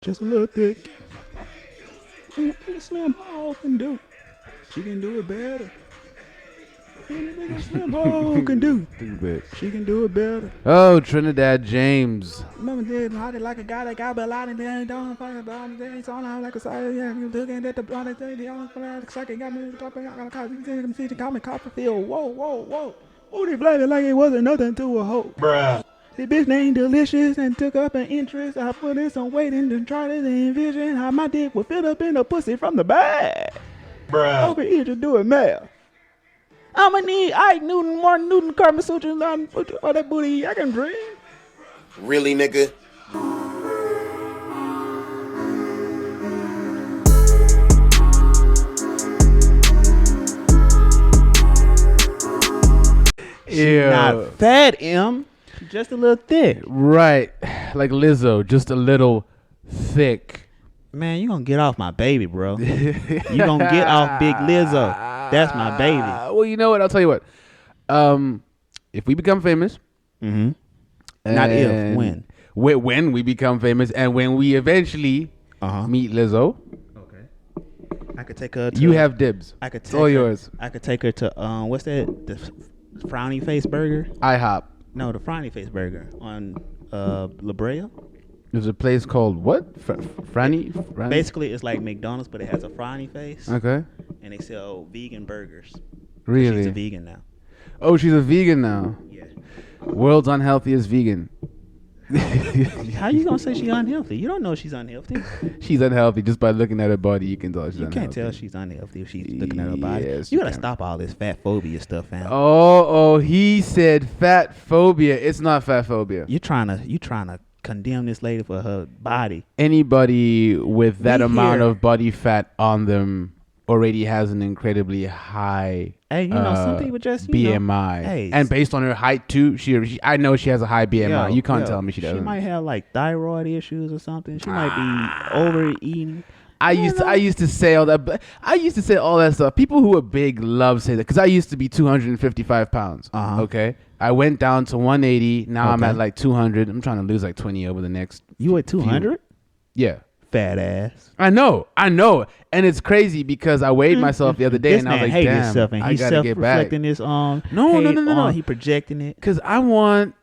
Just a little thick. Slim Hall can do. She can do it better. Anything Slim Hall can do. She can do it better. Oh, Trinidad James. Mama did how they like a guy that got a lot and then don't find about it. It's all out like a side. Yeah, you looking at the body. The only second got me talking. I got a copy. You see the common Copperfield. Whoa. Oh, they played it like it wasn't nothing to a hoe. Bruh. The bitch named Delicious and took up an interest. I put in some weight and then tried to envision how my dick would fit up in a pussy from the back. Bruh. Over here to do it math. I'ma need Ike Newton, Martin Newton, Karma Sutra, all that booty I can dream. Really, nigga? Ew. Not fat, M. Just a little thick. Right. Like Lizzo, just a little thick. Man, you gonna get off my baby, bro. You gonna get off Big Lizzo. That's my baby. Well, you know what? I'll tell you what. If we become famous. Mm-hmm. Not if, when. When we become famous and when we eventually meet Lizzo. Okay. I could take her to... You have dibs. I could take it's all her, yours. I could take her to, what's that? The Frowny Face Burger? IHOP. No, the Frowny Face Burger on La Brea. There's a place called what? Franny? Basically, it's like McDonald's, but it has a frowny face. Okay. And they sell vegan burgers. Really? She's a vegan now. Oh, she's a vegan now. Yeah. World's unhealthiest vegan. How you gonna say she's unhealthy? You don't know she's unhealthy. She's unhealthy just by looking at her body. You can tell she's unhealthy. You can't tell she's unhealthy if she's looking at her body. Yes, you gotta can. stop all this fat phobia stuff, fam. Oh, he said fat phobia. It's not fat phobia. You trying to condemn this lady for her body. Anybody with that amount of body fat on them already has an incredibly high some people just BMI. And based on her height too, she I know she has a high BMI. You can't tell me she doesn't. She might have like thyroid issues or something. She might be overeating. I used to say all that. I used to say all that stuff. People who are big love say that because I used to be 255 pounds. Okay, I went down to 180. Now I'm at like 200. I'm trying to lose like 20 over the next. You at 200? Yeah. Fat ass. I know, and it's crazy because I weighed myself the other day and I was like, "Damn, himself, and I he's gotta get back." self-reflecting this on. No. He projecting it because I want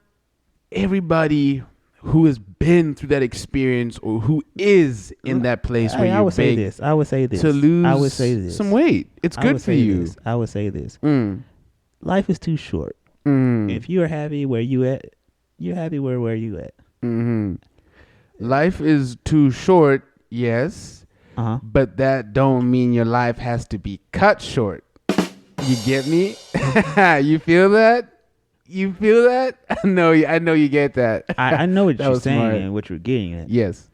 everybody who has been through that experience or who is in that place where you're big. I would say this to lose some weight. It's good for you. I would say this. Life is too short. If you're happy where you at, you're happy where you at. Life is too short, yes, but that don't mean your life has to be cut short. You get me? You feel that? You feel that? I know you get that. I know what you're saying smart. and what you're getting at. Yes.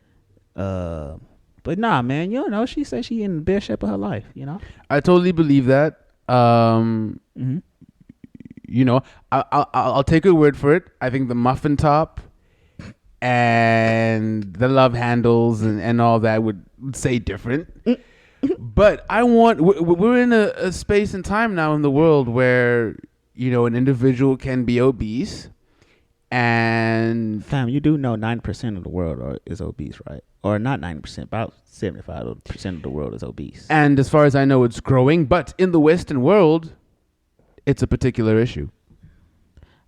But nah, man, she said she in the best shape of her life, I totally believe that. I'll take her word for it. I think the muffin top and the love handles and all that would say different. But we're in a space and time now in the world where, an individual can be obese and... Fam, you do know 90% of the world is obese, right? Or not 90%, about 75% of the world is obese. And as far as I know, it's growing. But in the Western world, it's a particular issue.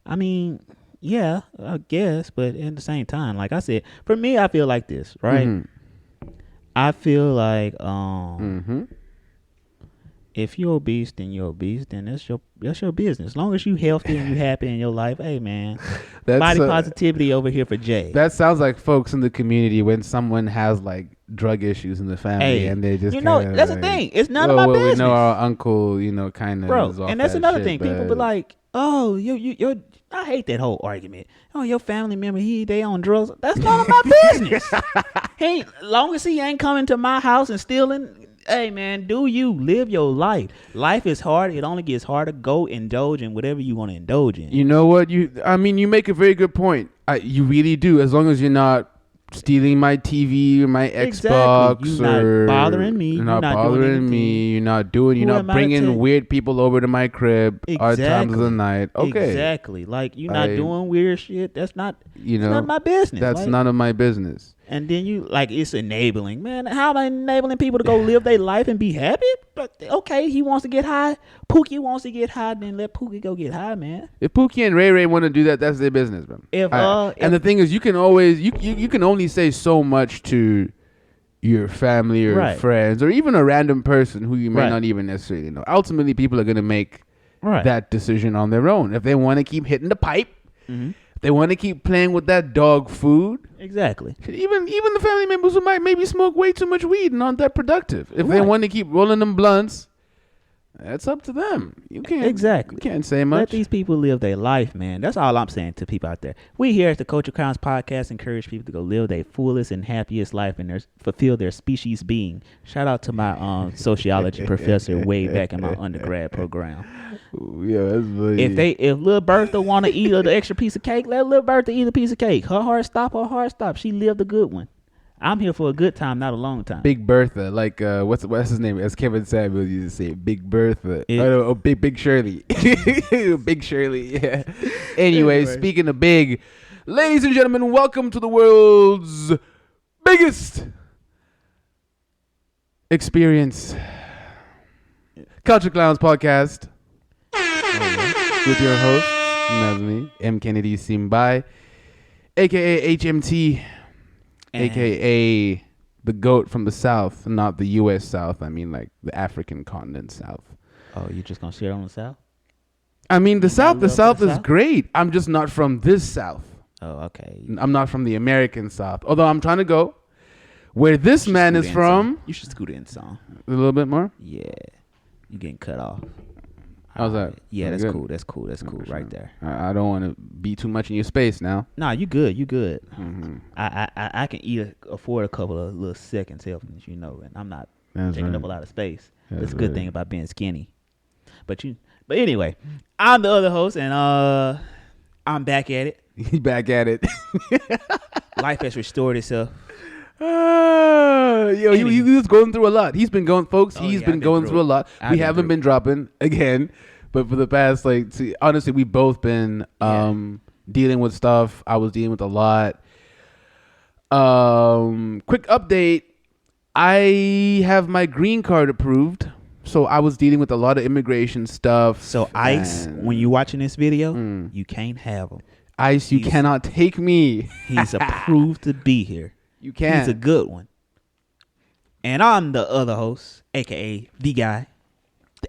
I mean... Yeah, I guess, but at the same time, like I said, for me, I feel like this, right? I feel like if you're obese, then that's your business. As long as you healthy and you happy in your life, hey man, body positivity over here for Jay. That sounds like folks in the community when someone has like drug issues in the family and they just that's the thing. It's none of my business. We know our uncle, kind of, bro, and that's another thing. People be like, oh, you. I hate that whole argument. Oh, your family member, they on drugs. That's none of my business. Long as he ain't coming to my house and stealing. Hey man, do you live your life? Life is hard. It only gets harder. Go indulge in whatever you want to indulge in. You know what? You make a very good point. You really do. As long as you're not stealing my TV or my Xbox, you're not bothering me. You're not bothering me. You're not bringing weird people over to my crib. Odd times of the night. Okay, exactly. Like you're not doing weird shit. That's not. It's none of my business. That's none of my business. And then you like it's enabling, man. How am I enabling people to go live their life and be happy? But okay, he wants to get high. Pookie wants to get high. Then let Pookie go get high, man. If Pookie and Ray Ray want to do that, that's their business, man. And the thing is, you can always you can only say so much to your family or friends or even a random person who you may not even necessarily know. Ultimately, people are gonna make that decision on their own. If they want to keep hitting the pipe. Mm-hmm. They want to keep playing with that dog food. Exactly. Even the family members who might maybe smoke way too much weed and aren't that productive. If they want to keep rolling them blunts, that's up to them. You can't say much. Let these people live their life, man. That's all I'm saying to people out there. We here at the Culture Crowns Podcast encourage people to go live their fullest and happiest life and fulfill their species being. Shout out to my sociology professor way back in my undergrad program. Yeah, that's funny. If Lil Bertha want to eat the extra piece of cake, let Lil Bertha eat a piece of cake. Her heart stop. She lived a good one. I'm here for a good time, not a long time. Big Bertha, like what's his name? As Kevin Samuels used to say, Big Bertha. Big Shirley. Big Shirley. Yeah. Anyway, speaking of big, ladies and gentlemen, welcome to the world's biggest experience, Culture Clowns Podcast. With your hosts, that's me, M. Kennedy Simbai, aka HMT. AKA the goat from the South, not the U.S. South. I mean, like the African continent South. Oh, you just gonna share on the South? I mean, the South is great. I'm just not from this South. Oh, okay. I'm not from the American South. Although I'm trying to go where this man is from. You should scoot in some. A little bit more? Yeah. You getting cut off. How's that? Yeah, that's good? cool. That's cool. That's cool right there. I don't want to be too much in your space now. Nah, you good. Mm-hmm. I can afford a couple of little seconds helping, you know, and I'm not taking up a lot of space. That's a good thing about being skinny. But anyway, I'm the other host, and I'm back at it. He's back at it. Life has restored itself. He was going through a lot. He's been going, folks. He's been going through a lot. We haven't been dropping again, but for the past, honestly, we've both been dealing with stuff. I was dealing with a lot. Quick update. I have my green card approved, so I was dealing with a lot of immigration stuff. So ICE, when you're watching this video, you can't have him. ICE, you cannot take me. He's approved to be here. You can. He's a good one. And I'm the other host, a.k.a. the guy,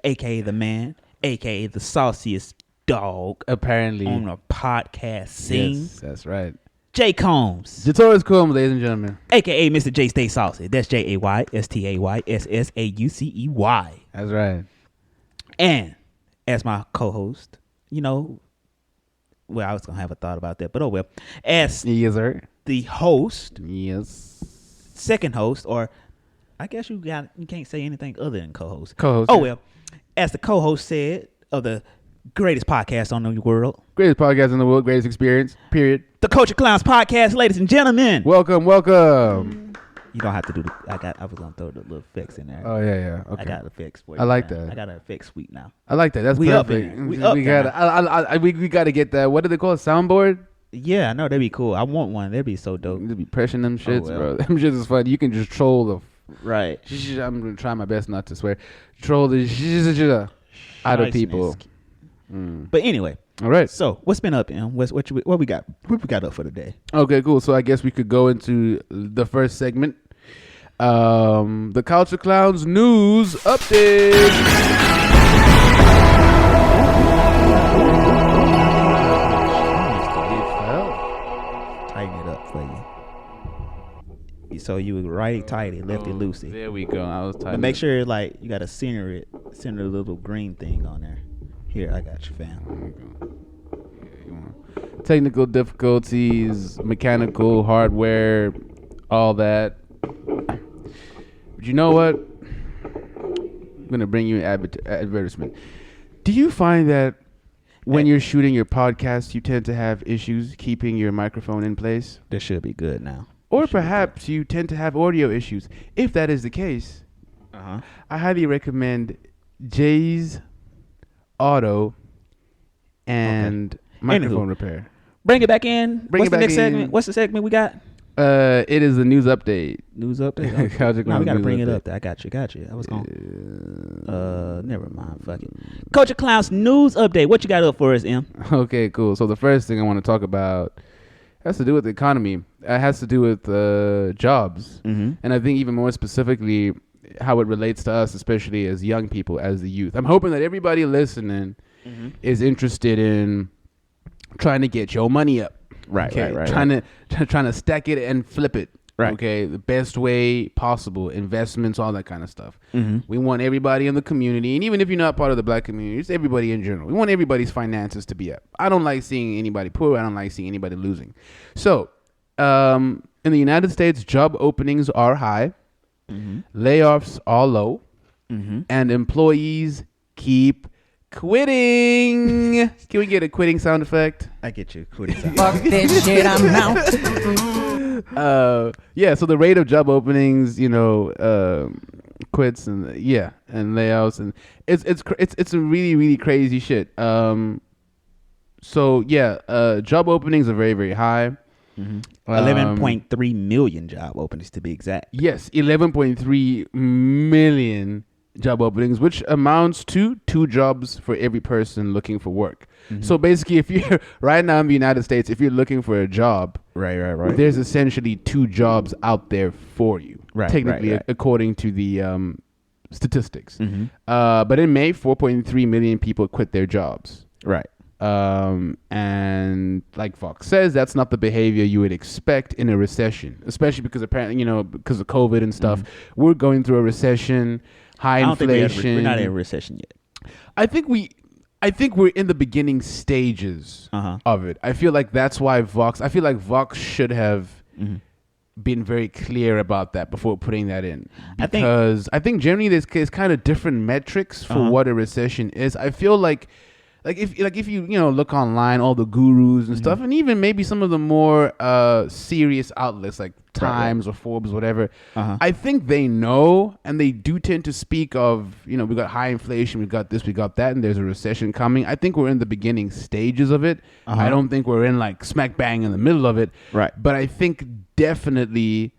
a.k.a. the man, a.k.a. the sauciest dog. Apparently. On a podcast scene. Yes, that's right. Jay Combs. Jatoris Combs, ladies and gentlemen. A.k.a. Mr. J Stay Saucy. That's JAYSTAYSSAUCEY. That's right. And as my co-host, well, I was going to have a thought about that, but oh well. As yes, sir. The host. Yes. Second host, or I guess you can't say anything other than co-host. Co-host. Oh, well, as the co-host said, of the greatest podcast on the world. Greatest podcast in the world, greatest experience, period. The Culture Clowns Podcast, ladies and gentlemen. Welcome. You don't have to do I was going to throw the little effects in there. Oh, yeah. Okay. I got effects for you. I like that. I got an effect suite now. I like that. That's perfect. We got to get that. What do they call it? Soundboard? Yeah, I know. That'd be cool. I want one. That'd be so dope. Just be pressing them shits, bro. Them shits is fun. You can just troll the... Right. I'm going to try my best not to swear. Troll the out of people. But anyway. All right. So, what's been up, Em? What we got? What we got up for today? Okay, cool. So, I guess we could go into the first segment. The Culture Clowns News Update. Tighten it up for you. So you would right it tighty, left it loosey. There we go. I was tight. But make sure you gotta center the little green thing on there. Here, I got you, fam. Technical difficulties, mechanical hardware, all that. But you know what? I'm gonna bring you an advertisement. Do you find that when you're shooting your podcast, you tend to have issues keeping your microphone in place? This should be good now. Or perhaps you tend to have audio issues. If that is the case, I highly recommend Jay's Auto and microphone repair. Bring it back in. What's the next segment? What's the segment we got? It is a news update. News update. Culture No, we Clown gotta news bring it update. up. I got you. I was going. Never mind. Fuck it. Culture Clown's news update. What you got up for us, M? Okay, cool. So the first thing I want to talk about has to do with the economy. It has to do with jobs, and I think even more specifically how it relates to us, especially as young people, as the youth. I'm hoping that everybody listening is interested in trying to get your money up. Right. Trying to stack it and flip it. Right. Okay, the best way possible, investments, all that kind of stuff. We want everybody in the community, and even if you're not part of the black community, it's everybody in general. We want everybody's finances to be up. I don't like seeing anybody poor. I don't like seeing anybody losing. So, in the United States, job openings are high, layoffs are low, and employees keep quitting. Can we get a quitting sound effect? I get you. Quitting sound. Fuck this shit, I'm out. So the rate of job openings, quits and layouts, and it's a really, really crazy shit. Job openings are very, very high. 11.3 million job openings to be exact. Yes, 11.3 million job openings, which amounts to 2 jobs for every person looking for work. So basically, if you're right now in the United States, if you're looking for a job, Right. there's essentially 2 jobs out there for you, technically, right. according to the statistics. But in May, 4.3 million people quit their jobs. Right. And like Fox says, that's not the behavior you would expect in a recession, especially because apparently, because of COVID and stuff, we're going through a recession, high inflation. We're not in a recession yet. I think we're in the beginning stages of it. I feel like that's why Vox should have been very clear about that before putting that in. Because I think generally there's kind of different metrics for what a recession is. I feel like if you look online, all the gurus and stuff, and even maybe some of the more serious outlets like Times or Forbes, whatever, I think they know, and they do tend to speak of, we got high inflation, we got this, we got that, and there's a recession coming. I think we're in the beginning stages of it. I don't think we're in like smack bang in the middle of it. Right. But I think definitely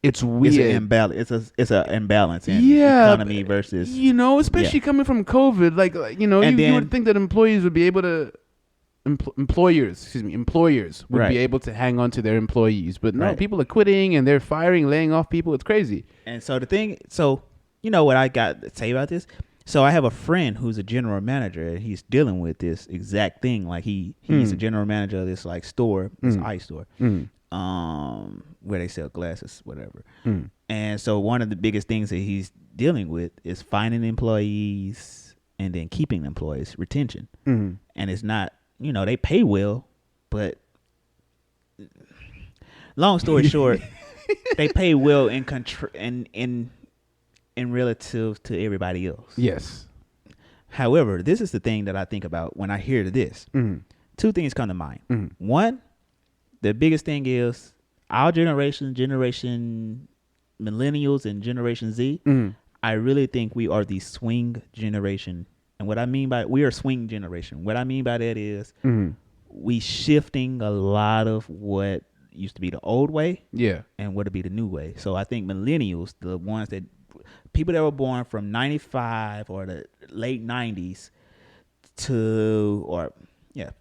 it's weird. It's an imbalance. It's an imbalance in economy versus especially coming from COVID. You would think that employees would be able to employers would be able to hang on to their employees, but no, people are quitting and they're firing, laying off people. It's crazy. And so what I got to say about this? So I have a friend who's a general manager, and he's dealing with this exact thing. Like he's a general manager of this like store, this ice store. Where they sell glasses, whatever. And so one of the biggest things that he's dealing with is finding employees and then keeping employees, retention. And it's not, they pay well, but long story short, they pay well in relative to everybody else. Yes. However, this is the thing that I think about when I hear this. 2 things come to mind. One, the biggest thing is our generation millennials and Generation Z, I really think we are the swing generation. And what I mean by we are swing generation. What I mean by that is we shifting a lot of what used to be the old way and what to be the new way. So I think millennials, the ones that people that were born from 95 or the late 90s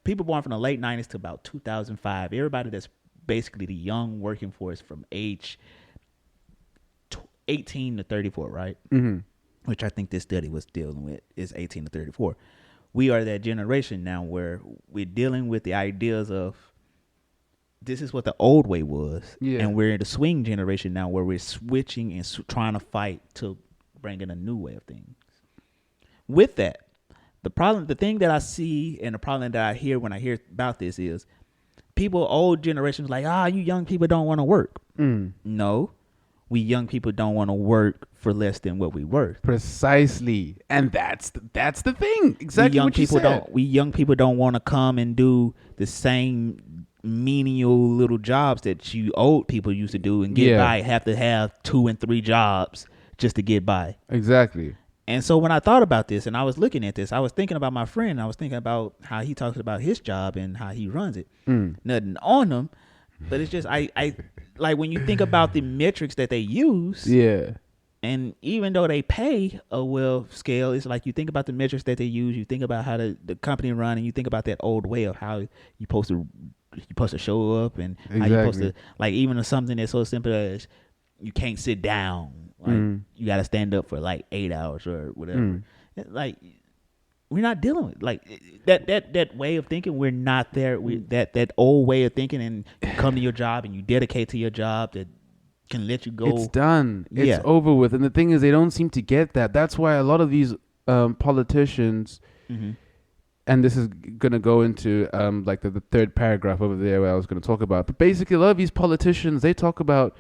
people born from the late 90s to about 2005, everybody that's basically the young working force from age 18 to 34, right? Which I think this study was dealing with is 18 to 34. We are that generation now where we're dealing with the ideas of this is what the old way was. And we're in the swing generation now where we're switching and trying to fight to bring in a new way of things. With that, the thing that I see and the problem that I hear when I hear about this is people, old generations like, you young people don't want to work. No, we young people don't want to work for less than what we worth. Precisely. And that's the thing. Exactly what you said. We young people don't want to come and do the same menial little jobs that you old people used to do and get by, have to have 2 and 3 jobs just to get by. Exactly. And so when I thought about this and I was looking at this, I was thinking about my friend. I was thinking about how he talks about his job and how he runs it. Nothing on him, but it's just like when you think about the metrics that they use, Yeah. and even though they pay a well scale, it's like you think about the metrics that they use, you think about how the company run, and you think about that old way of how you're supposed to show up, and how you're supposed to, like, even something that's so simple as you can't sit down, like you got to stand up for like 8 hours or whatever. Like, we're not dealing with like that way of thinking. We're not there. That old way of thinking, and you come to your job and you dedicate to your job that can let you go. It's done. It's over with. And the thing is, they don't seem to get that. That's why a lot of these politicians, and this is gonna go into like the third paragraph over there where I was gonna talk about. But basically, a lot of these politicians, they talk about,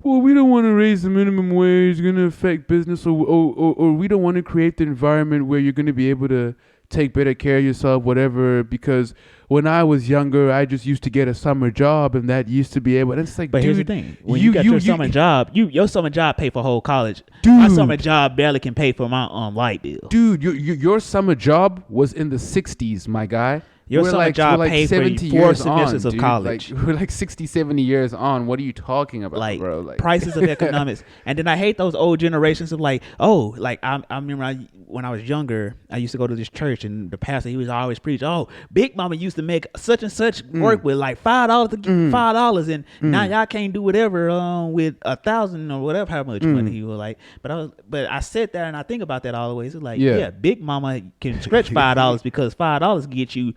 well, we don't want to raise the minimum wage, it's going to affect business, or we don't want to create the environment where you're going to be able to take better care of yourself, whatever, because when I was younger, I just used to get a summer job, and that used to be able, and it's like, but dude, here's the thing. When you got your summer job, your summer job pay for whole college. Dude, my summer job barely can pay for my light bill. Dude, your summer job was in the 60s, my guy. Your summer job paid for 4 semesters of college. Like, we're like 60, 70 years on. What are you talking about, like, bro? Like, prices of economics. And then I hate those old generations of like, oh, like I remember when I was younger, I used to go to this church, and the pastor, he was always preach, oh, Big Mama used to make such and such work with like $5 to get $5, and now y'all can't do whatever with $1,000 or whatever, how much money he was like. But I sit there and I think about that always. It's like, yeah, Big Mama can stretch $5 because $5 get you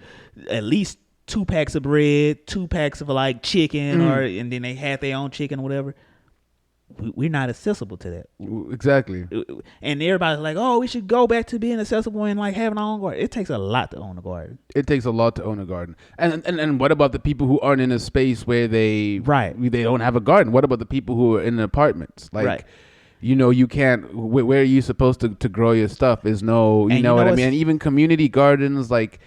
at least 2 packs of bread, 2 packs of like chicken, and then they had their own chicken or whatever. We're not accessible to that. Exactly. And everybody's like, oh, we should go back to being accessible and like having our own garden. It takes a lot to own a garden. It takes a lot to own a garden. And what about the people who aren't in a space where they don't have a garden? What about the people who are in apartments? Like, you know, you can't, where are you supposed to grow your stuff? Is no, you know what I mean? And even community gardens, like,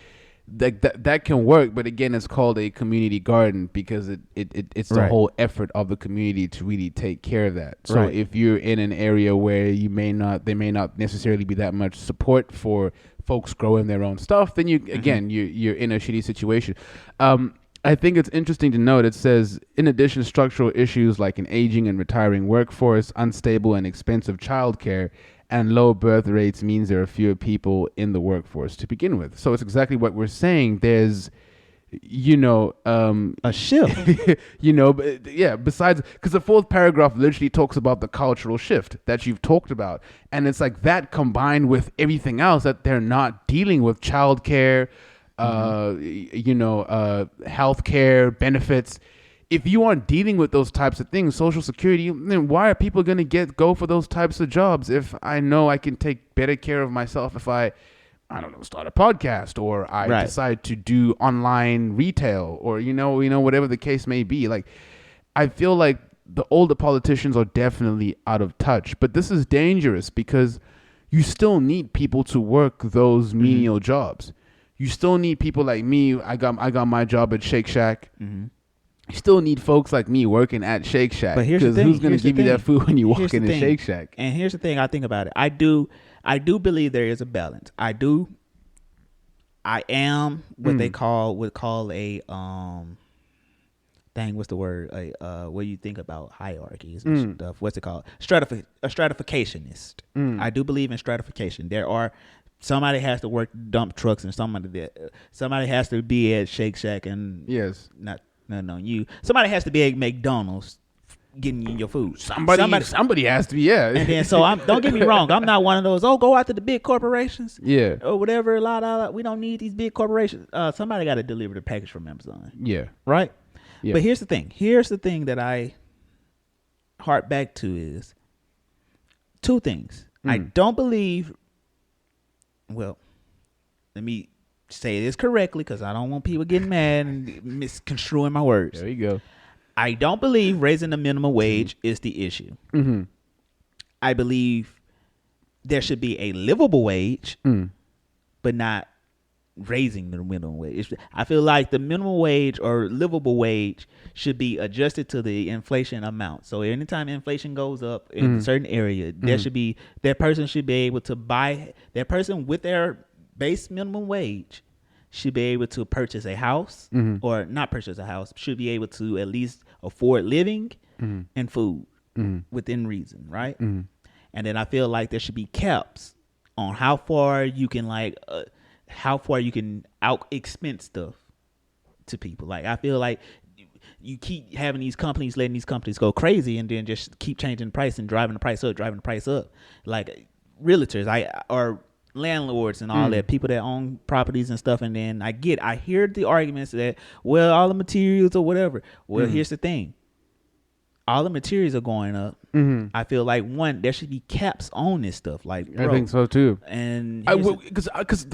that can work, but again, it's called a community garden because it's the whole effort of the community to really take care of that. So if you're in an area where there may not necessarily be that much support for folks growing their own stuff, then you're in a shitty situation. I think it's interesting to note, it says, in addition, structural issues like an aging and retiring workforce, unstable and expensive childcare, and low birth rates means there are fewer people in the workforce to begin with. So it's exactly what we're saying. There's, a shift, besides, because the fourth paragraph literally talks about the cultural shift that you've talked about. And it's like that combined with everything else that they're not dealing with, childcare, healthcare, benefits. If you aren't dealing with those types of things, Social Security, then why are people going to go for those types of jobs if I know I can take better care of myself if I don't know, start a podcast, or I decide to do online retail, or, whatever the case may be. Like, I feel like the older politicians are definitely out of touch, but this is dangerous because you still need people to work those menial jobs. You still need people like me. I got my job at Shake Shack. You still need folks like me working at Shake Shack. But here's the thing. Who's going to give you that food when you walk into Shake Shack? And here's the thing. I think about it. I do believe there is a balance. I am what they would call a what's the word? What you think about hierarchies and stuff. What's it called? A stratificationist. I do believe in stratification. Somebody has to work dump trucks, and somebody has to be at Shake Shack, and you. Somebody has to be at McDonald's getting you your food. Somebody has to be, And then, so don't get me wrong, I'm not one of those, go after the big corporations. Yeah. Or whatever, we don't need these big corporations. Somebody got to deliver the package from Amazon. Yeah. Right? Yeah. But here's the thing. Here's the thing that I harp back to is 2 things. I don't believe, let me say this correctly because I don't want people getting mad and misconstruing my words. There you go. I don't believe raising the minimum wage is the issue. I believe there should be a livable wage, but not raising the minimum wage. I feel like the minimum wage or livable wage should be adjusted to the inflation amount. So anytime inflation goes up in a certain area, that person should be able to buy, that person with their base minimum wage should be able to purchase a house or not purchase a house, should be able to at least afford living and food within reason, right? And then I feel like there should be caps on how far you can out expense stuff to people. Like I feel like you keep having these companies, letting these companies go crazy, and then just keep changing the price and driving the price up. Like realtors, or landlords and all that, people that own properties and stuff. And then I hear the arguments that, well, all the materials or whatever. Well, here's the thing. All the materials are going up. I feel like there should be caps on this stuff. Like, bro, I think so too. And because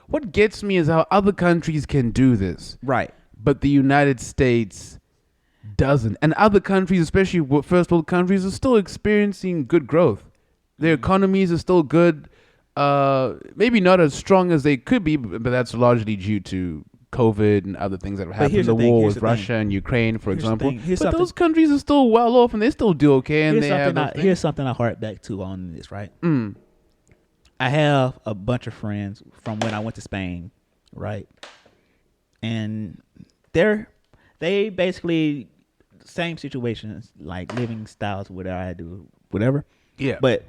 what gets me is how other countries can do this, right? But the United States doesn't, and other countries, especially first world countries, are still experiencing good growth. Their economies are still good. Maybe not as strong as they could be, but that's largely due to COVID and other things that have happened. The war with Russia and Ukraine, for example. But those countries are still well off, and they still do okay. And here's something I harp back to on this, right? I have a bunch of friends from when I went to Spain, right? And they basically same situations, like living styles, whatever I do, whatever. Yeah. But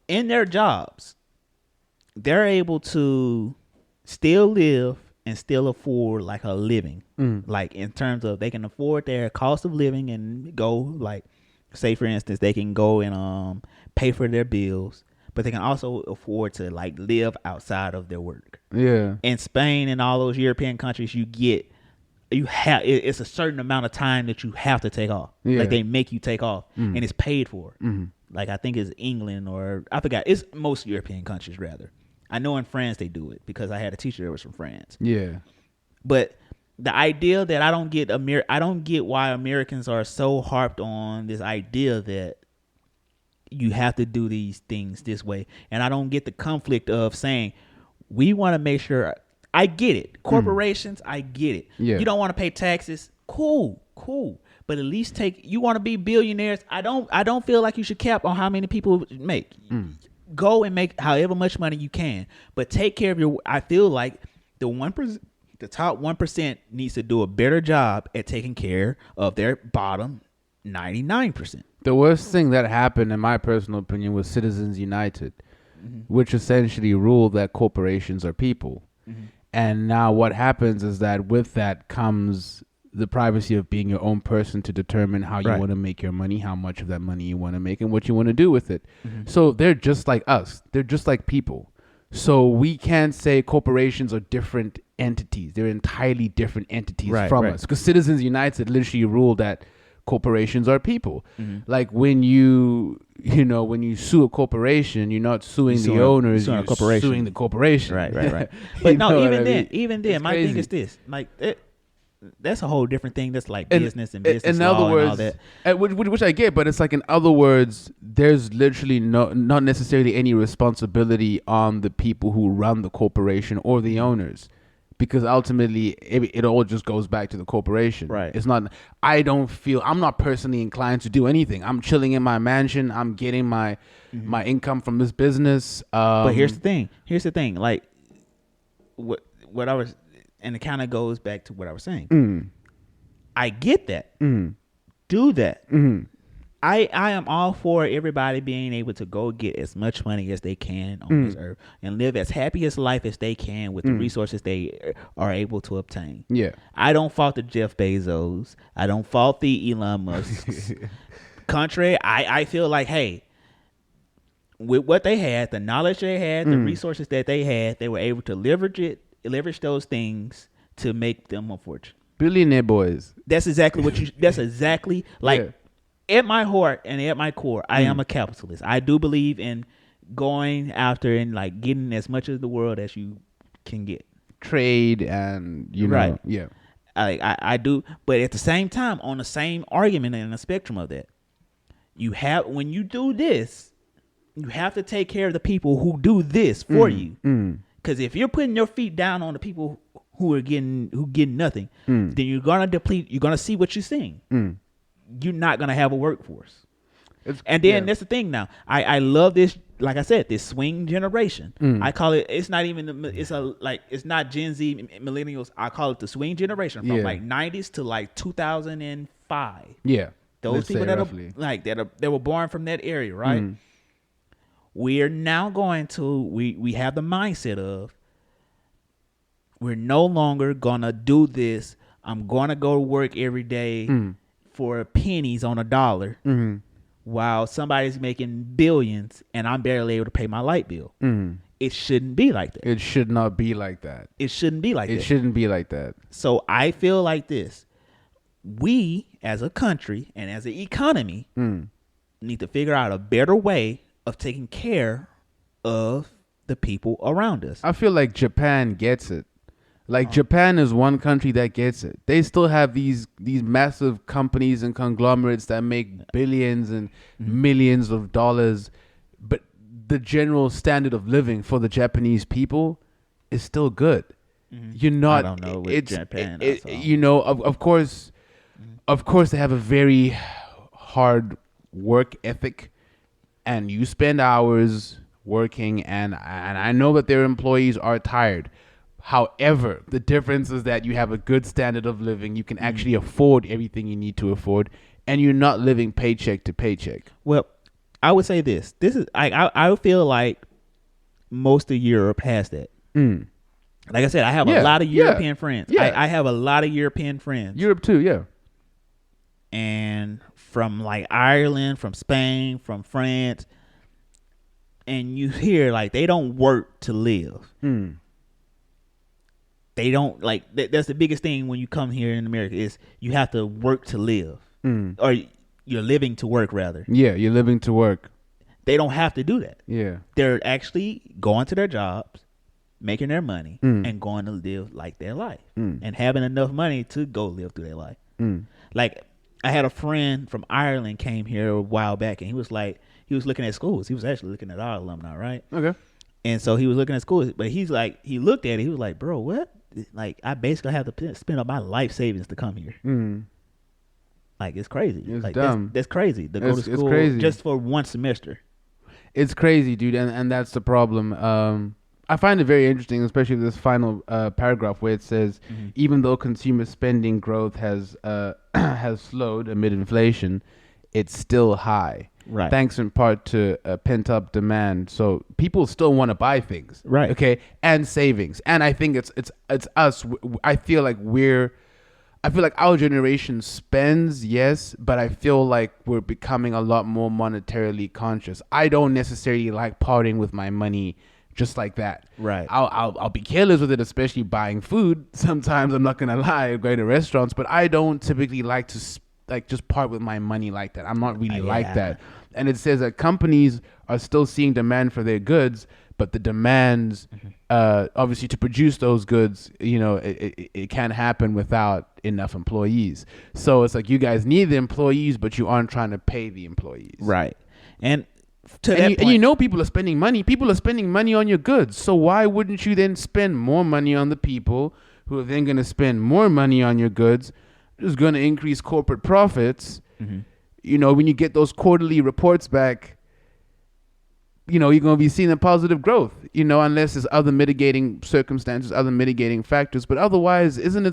in their jobs, they're able to still live and still afford like a living, like in terms of they can afford their cost of living and go, like, say for instance, they can go and pay for their bills, but they can also afford to like live outside of their work. Yeah. In Spain and all those European countries, it's a certain amount of time that you have to take off. Yeah. Like they make you take off, and it's paid for. Like I think it's England, or I forgot. It's most European countries rather. I know in France they do it because I had a teacher that was from France. Yeah. But the idea that I don't get why Americans are so harped on this idea that you have to do these things this way. And I don't get the conflict of saying we want to make sure. I get it. Corporations, I get it. Yeah. You don't want to pay taxes. Cool. But at least you want to be billionaires. I don't feel like you should cap on how many people make. Go and make however much money you can, but take care of I feel like the top 1% needs to do a better job at taking care of their bottom 99%. The worst thing that happened, in my personal opinion, was Citizens United, which essentially ruled that corporations are people. And now what happens is that with that comes the privacy of being your own person to determine how you want to make your money, how much of that money you want to make, and what you want to do with it. So they're just like us. They're just like people. So we can't say corporations are different entities. They're entirely different entities from us. Because Citizens United literally ruled that corporations are people. Like when you sue a corporation, you're not suing the owners, you're suing the corporation. Right. But no, even then, my crazy. thing is this: like that's a whole different thing. That's like business and business in law other words, and all that. Which I get, but it's like in other words, there's literally not necessarily any responsibility on the people who run the corporation or the owners. Because ultimately, it all just goes back to the corporation. Right. It's not. I'm not personally inclined to do anything. I'm chilling in my mansion. I'm getting my income from this business. But here's the thing. Like what I was, and it kind of goes back to what I was saying. I get that. Do that. I am all for everybody being able to go get as much money as they can on this earth and live as happy as life as they can with the resources they are able to obtain. Yeah. I don't fault the Jeff Bezos. I don't fault the Elon Musks. Contrary, I feel like, hey, with what they had, the knowledge they had, the resources that they had, they were able to leverage those things to make them a fortune. Billionaire boys. That's exactly like. Yeah. At my heart and at my core, I am a capitalist. I do believe in going after and like getting as much of the world as you can get. Trade and know, yeah. I do, but at the same time, on the same argument and the spectrum of that, when you do this, you have to take care of the people who do this for you. Because if you're putting your feet down on the people who getting nothing, then you're gonna deplete. You're gonna see what you're seeing. You're not going to have a workforce. And then that's the thing now. I love this. Like I said, this swing generation. I call it. It's not even. It's it's not Gen Z millennials. I call it the swing generation from like 90s to like 2005. Yeah. Those people that were born from that area, right? We are now going to. We have the mindset of. We're no longer gonna do this. I'm gonna go to work every day for pennies on a dollar. While somebody's making billions and I'm barely able to pay my light bill. It shouldn't be like that. It should not be like that. It shouldn't be like that. It shouldn't be like that. So I feel like this. We as a country and as an economy need to figure out a better way of taking care of the people around us. I feel like Japan gets it. Like Japan is one country that gets it. They still have these massive companies and conglomerates that make billions and millions of dollars, but the general standard of living for the Japanese people is still good. You're not. I don't know with Japan. Of course they have a very hard work ethic, and you spend hours working, and I know that their employees are tired. However, the difference is that you have a good standard of living. You can actually afford everything you need to afford, and you're not living paycheck to paycheck. Well, I would say this. This is I feel like most of Europe has that. Like I said, I have a lot of European friends. I have a lot of European friends. Europe too, yeah. And from like Ireland, from Spain, from France, and you hear like they don't work to live. They don't that's the biggest thing when you come here in America is you have to work to live, or you're living to work rather. Yeah, you're living to work. They don't have to do that. Yeah, they're actually going to their jobs, making their money, and going to live like their life, and having enough money to go live through their life. Like I had a friend from Ireland came here a while back, and he was looking at schools. He was actually looking at our alumni, right? Okay. And so he was looking at schools, but he looked at it. He was like, "Bro, what? Like, I basically have to spend up my life savings to come here. Like, it's crazy. It's like, dumb. That's crazy to go to school it's crazy. just for one semester. It's crazy, dude, and that's the problem. I find it very interesting, especially this final paragraph where it says, even though consumer spending growth has slowed amid inflation, it's still high. Right. Thanks in part to pent up demand. So people still want to buy things. Right. Okay. And savings. And I think it's us. I feel like our generation spends, yes, but I feel like we're becoming a lot more monetarily conscious. I don't necessarily like parting with my money just like that. Right. I'll be careless with it, especially buying food. Sometimes I'm not gonna lie, going to restaurants, but I don't typically like to just part with my money like that. I'm not really like that. And it says that companies are still seeing demand for their goods, but the demands, obviously, to produce those goods, it can't happen without enough employees. So it's like you guys need the employees, but you aren't trying to pay the employees. Right. And people are spending money. People are spending money on your goods. So why wouldn't you then spend more money on the people who are then going to spend more money on your goods? Is going to increase corporate profits. When you get those quarterly reports back, you're going to be seeing a positive growth, unless there's other mitigating circumstances, other mitigating factors. But otherwise, isn't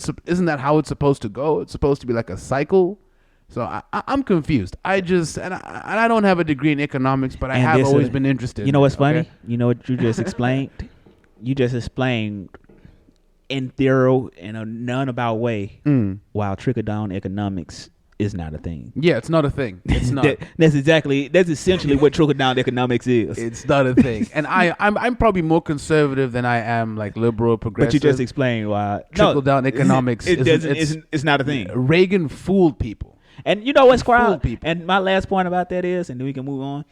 that how it's supposed to go? It's supposed to be like a cycle. So I'm confused. I don't have a degree in economics, but I have always been interested. You know what's funny? You know what you just explained? You just explained in thorough, in a non-about way, while trickle-down economics is not a thing. Yeah, it's not a thing. It's not. That's essentially what trickle-down economics is. It's not a thing. And I'm probably more conservative than I am like liberal, progressive. But you just explained why trickle-down economics it's not a thing. Reagan fooled people. And you know what's crazy? And my last point about that is, and then we can move on.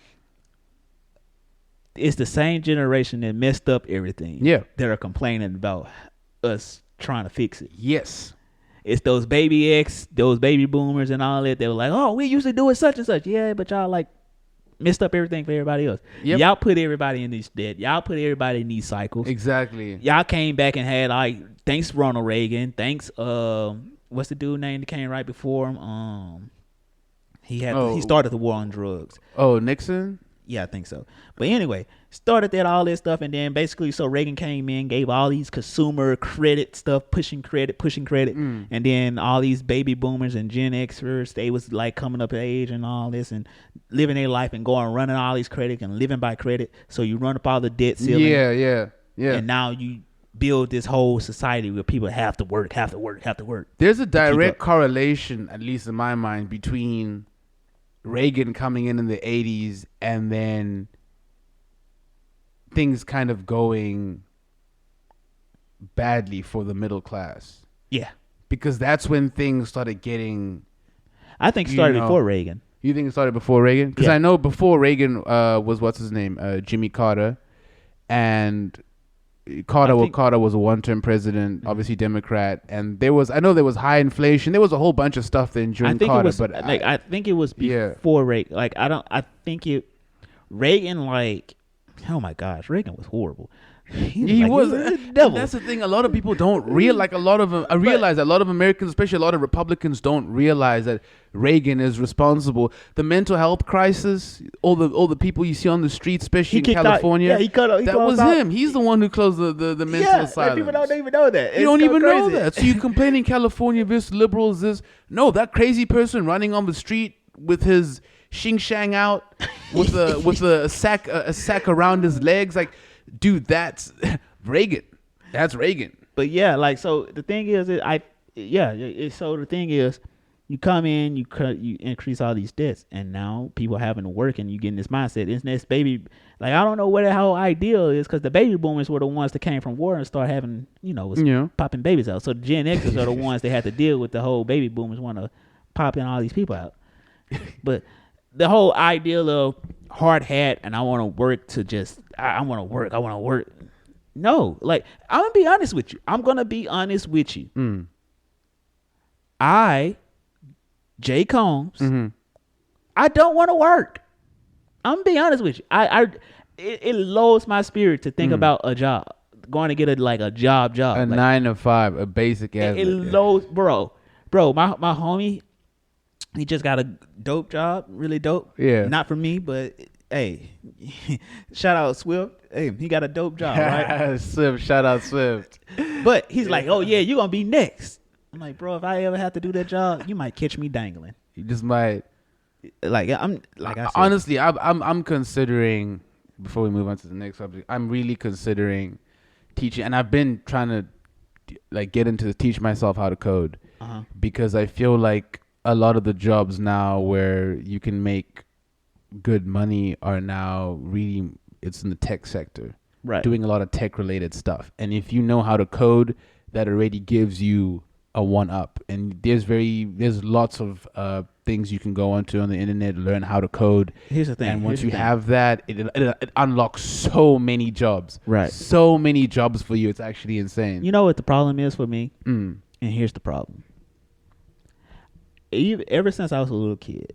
It's the same generation that messed up everything. Yeah. That are complaining about us trying to fix it. Yes. It's those baby boomers and all that. They were like, oh, we used to do it such and such. Yeah, but y'all like messed up everything for everybody else. Yep. Y'all put everybody in this debt. Y'all put everybody in these cycles. Exactly. Y'all came back and had thanks Ronald Reagan. Thanks what's the dude name that came right before him? He started the war on drugs. Oh, Nixon? Yeah, I think so. But anyway, started that all this stuff, and then basically, so Reagan came in, gave all these consumer credit stuff, pushing credit, and then all these baby boomers and Gen Xers, they was like coming up age and all this, and living their life and going running all these credit and living by credit. So you run up all the debt ceiling. Yeah. And now you build this whole society where people have to work. There's a direct correlation, at least in my mind, between Reagan coming in the 80s and then things kind of going badly for the middle class. Yeah. Because that's when things started getting... I think it started before Reagan. You think it started before Reagan? Because I know before Reagan was, what's his name? Jimmy Carter. And Carter was a one-term president, obviously Democrat. And I know there was high inflation. There was a whole bunch of stuff then during Carter. I think it was before Reagan. Reagan, like, oh my gosh, Reagan was horrible. He was a devil. That's the thing. A lot of people don't realize. I realize that a lot of Americans, especially a lot of Republicans, don't realize that Reagan is responsible. The mental health crisis, all the people you see on the streets, especially in California. That was him. He's the one who closed the mental asylum. People don't even know that. You don't even know that. So you complaining California versus liberals that crazy person running on the street with his shing shang out with a sack around his legs, like. Dude, that's Reagan. That's Reagan. But yeah, like, so the thing is, so the thing is, you come in, you increase all these debts, and now people having to work, and you get in this mindset. Isn't this baby? Like, I don't know what the whole ideal is, because the baby boomers were the ones that came from war and started having, popping babies out. So the Gen Xers are the ones that had to deal with the whole baby boomers want to pop in all these people out. But the whole ideal of hard hat and I want to work to just I want to work. No, like, I'm gonna be honest with you. Jay Combs, I don't want to work. I'm gonna be honest with you. It lowers my spirit to think about a job, going to get a job, a 9 to 5, a basic ass. It lowers, bro. My homie. He just got a dope job, really dope. Yeah. Not for me, but hey, shout out Swift. Hey, he got a dope job, right? Swift, shout out Swift. But he's like, oh yeah, you're gonna be next. I'm like, bro, if I ever have to do that job, you might catch me dangling. You just might. Like I said, honestly, I'm considering, before we move on to the next subject, I'm really considering teaching, and I've been trying to get into teach myself how to code, because I feel like a lot of the jobs now where you can make good money are now really, it's in the tech sector, right? Doing a lot of tech related stuff. And if you know how to code, that already gives you a one up. And there's lots of things you can go onto on the internet, learn how to code. Here's the thing. And once you have that, it unlocks so many jobs. Right. So many jobs for you. It's actually insane. You know what the problem is for me? And here's the problem. Ever since I was a little kid,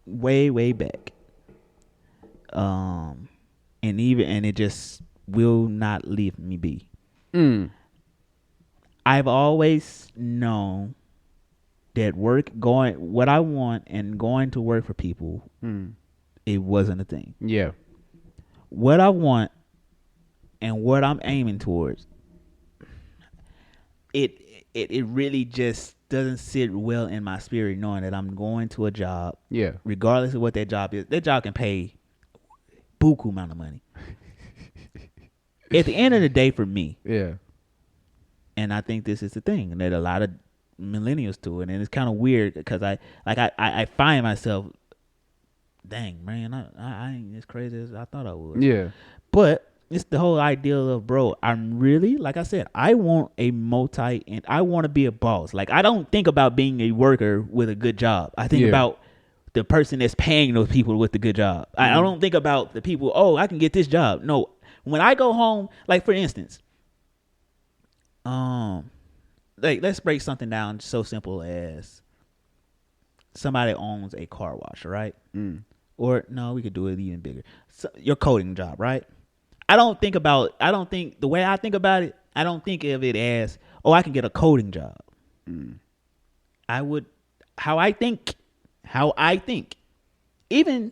way back, and it just will not leave me be. I've always known that what I want and going to work for people, it wasn't a thing. Yeah. What I want and what I'm aiming towards, it really just doesn't sit well in my spirit, knowing that I'm going to a job. Yeah. Regardless of what that job is, that job can pay buku amount of money. At the end of the day, for me. Yeah. And I think this is the thing that a lot of millennials do, and it's kind of weird because I find myself, dang man, I ain't as crazy as I thought I was. Yeah. But it's the whole ideal of, bro, I'm really, like I said, I want and I want to be a boss. Like, I don't think about being a worker with a good job. I think about the person that's paying those people with the good job. I don't think about the people, I can get this job. No, when I go home, like, for instance, like, let's break something down so simple as somebody owns a car wash, right? Or no, we could do it even bigger. So, your coding job, right? I don't think the way I think about it, I don't think of it as, I can get a coding job. How I think how I think. Even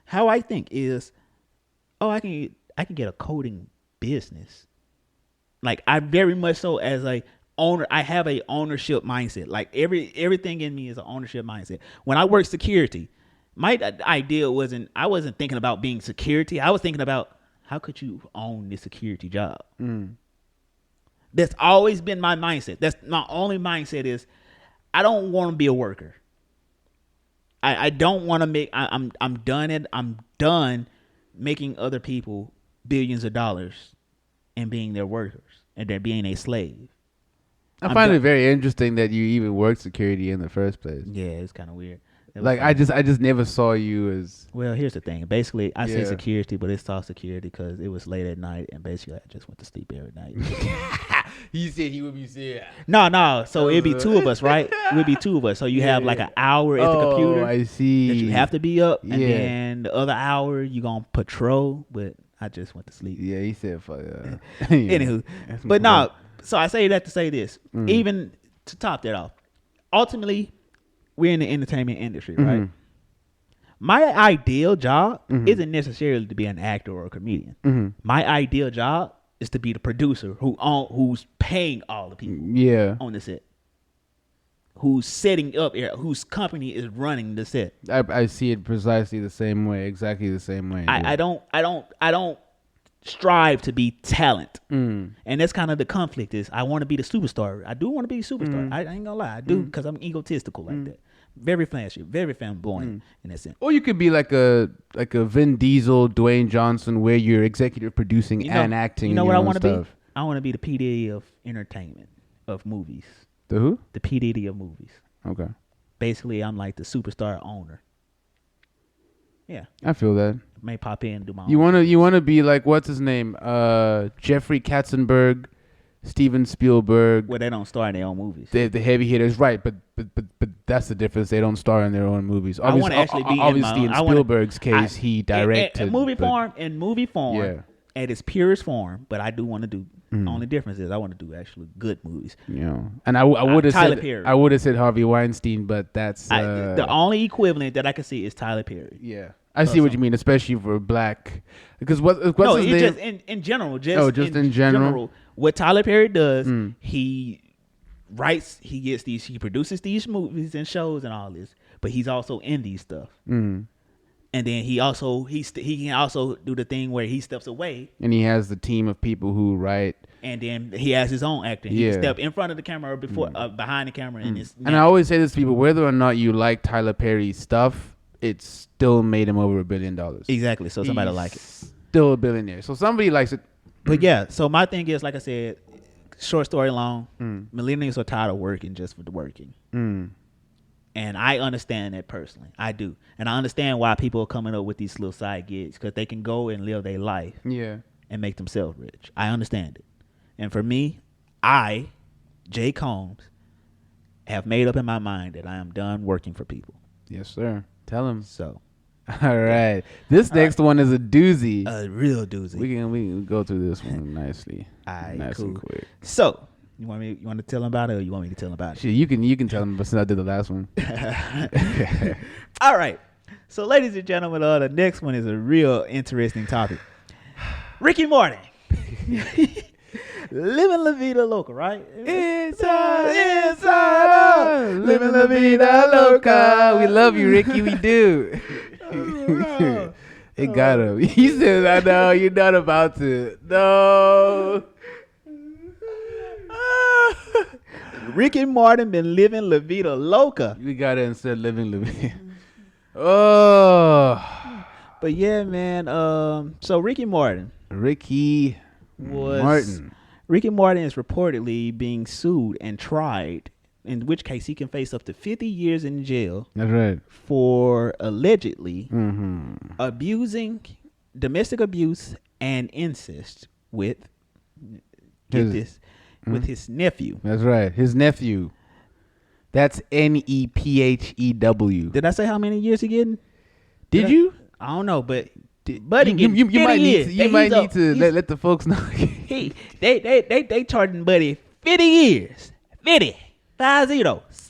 how I think is, I can get a coding business. Like I very much so as a owner, I have a ownership mindset. Like everything in me is an ownership mindset. When I work security, my idea I wasn't thinking about being security. I was thinking about how could you own this security job. That's always been my mindset. That's my only mindset is I don't want to be a worker. I don't want to make. I'm done. I'm done making other people billions of dollars and being their workers and they're being a slave. I find it very interesting that you even work security in the first place. Yeah, it's kind of weird. Like I just never saw you as. Well, here's the thing. Basically, I say security, but it's called security because it was late at night, and basically, I just went to sleep every night. He said he would be sad. No. So it'd be two of us, right? We'd be two of us. So you have like an hour at the computer. I see. That you have to be up, and then the other hour you gonna patrol. But I just went to sleep. Yeah, he said, "Fuck." Anywho, but no. So I say that to say this. Even to top that off, ultimately, we're in the entertainment industry, right? My ideal job isn't necessarily to be an actor or a comedian. My ideal job is to be the producer who's paying all the people on the set, who's setting up, whose company is running the set. I see it precisely the same way, exactly the same way. I don't strive to be talent, and that's kind of the conflict. Is I want to be the superstar. I do want to be the superstar. I ain't gonna lie, I do, because I'm egotistical like that. Very flashy, very flamboyant in that sense. Or you could be like a Vin Diesel, Dwayne Johnson, where you're executive producing and acting. You know what I want to be? I want to be the P Diddy of entertainment, of movies. The who? The P Diddy of movies. Okay. Basically, I'm like the superstar owner. Yeah, I feel that. May pop in and do my own. You wanna be like, what's his name? Jeffrey Katzenberg, Steven Spielberg. Well, they don't star in their own movies. The heavy hitters, right? But that's the difference. They don't star in their own movies. I want to actually be obviously in Spielberg's case, he directed in movie form, at its purest form. But I do want to do. Only difference is I want to do actually good movies. Yeah, and I would have said Harvey Weinstein, but that's the only equivalent that I can see is Tyler Perry. Yeah. I see what you mean, especially for black. Because what's his name? Just in general. Just in general. What Tyler Perry does, he writes, he produces these movies and shows and all this, but he's also in these stuff. And then he can also do the thing where he steps away. And he has the team of people who write. And then he has his own acting. He can step in front of the camera or behind the camera. And I always say this to people, whether or not you like Tyler Perry's stuff, it still made him over $1 billion. Exactly. So somebody like it. Still a billionaire. So somebody likes it. But yeah, so my thing is, like I said, short story long, millennials are tired of working just for the working. And I understand that personally. I do. And I understand why people are coming up with these little side gigs, because they can go and live their life and make themselves rich. I understand it. And for me, I, Jay Combs, have made up in my mind that I am done working for people. Yes, sir. Tell him. So. All right. This next one is a doozy. A real doozy. We can go through this one nicely. Nice and quick. So, you want to tell him about it, or you want me to tell him about it? Shit, you can tell him, but since I did the last one. All right. So, ladies and gentlemen, the next one is a real interesting topic. Ricky Morty. Living La Vida Loca, right? Inside, living La Vida Loca. We love you, Ricky. We do. It got him. He said, I know, you're not about to. No. Rick and Martin been living La Vida Loca. We got it instead of living La Vida. Oh. But yeah, man. So Ricky Martin is reportedly being sued and tried, in which case he can face up to 50 years in jail. That's right. For allegedly abusing, domestic abuse and incest with, with his nephew. That's right. His nephew. That's NEPHEW. Did I say how many years he getting? Did you? I don't know, but you might need to let the folks know. They charging Buddy 50 years. 50.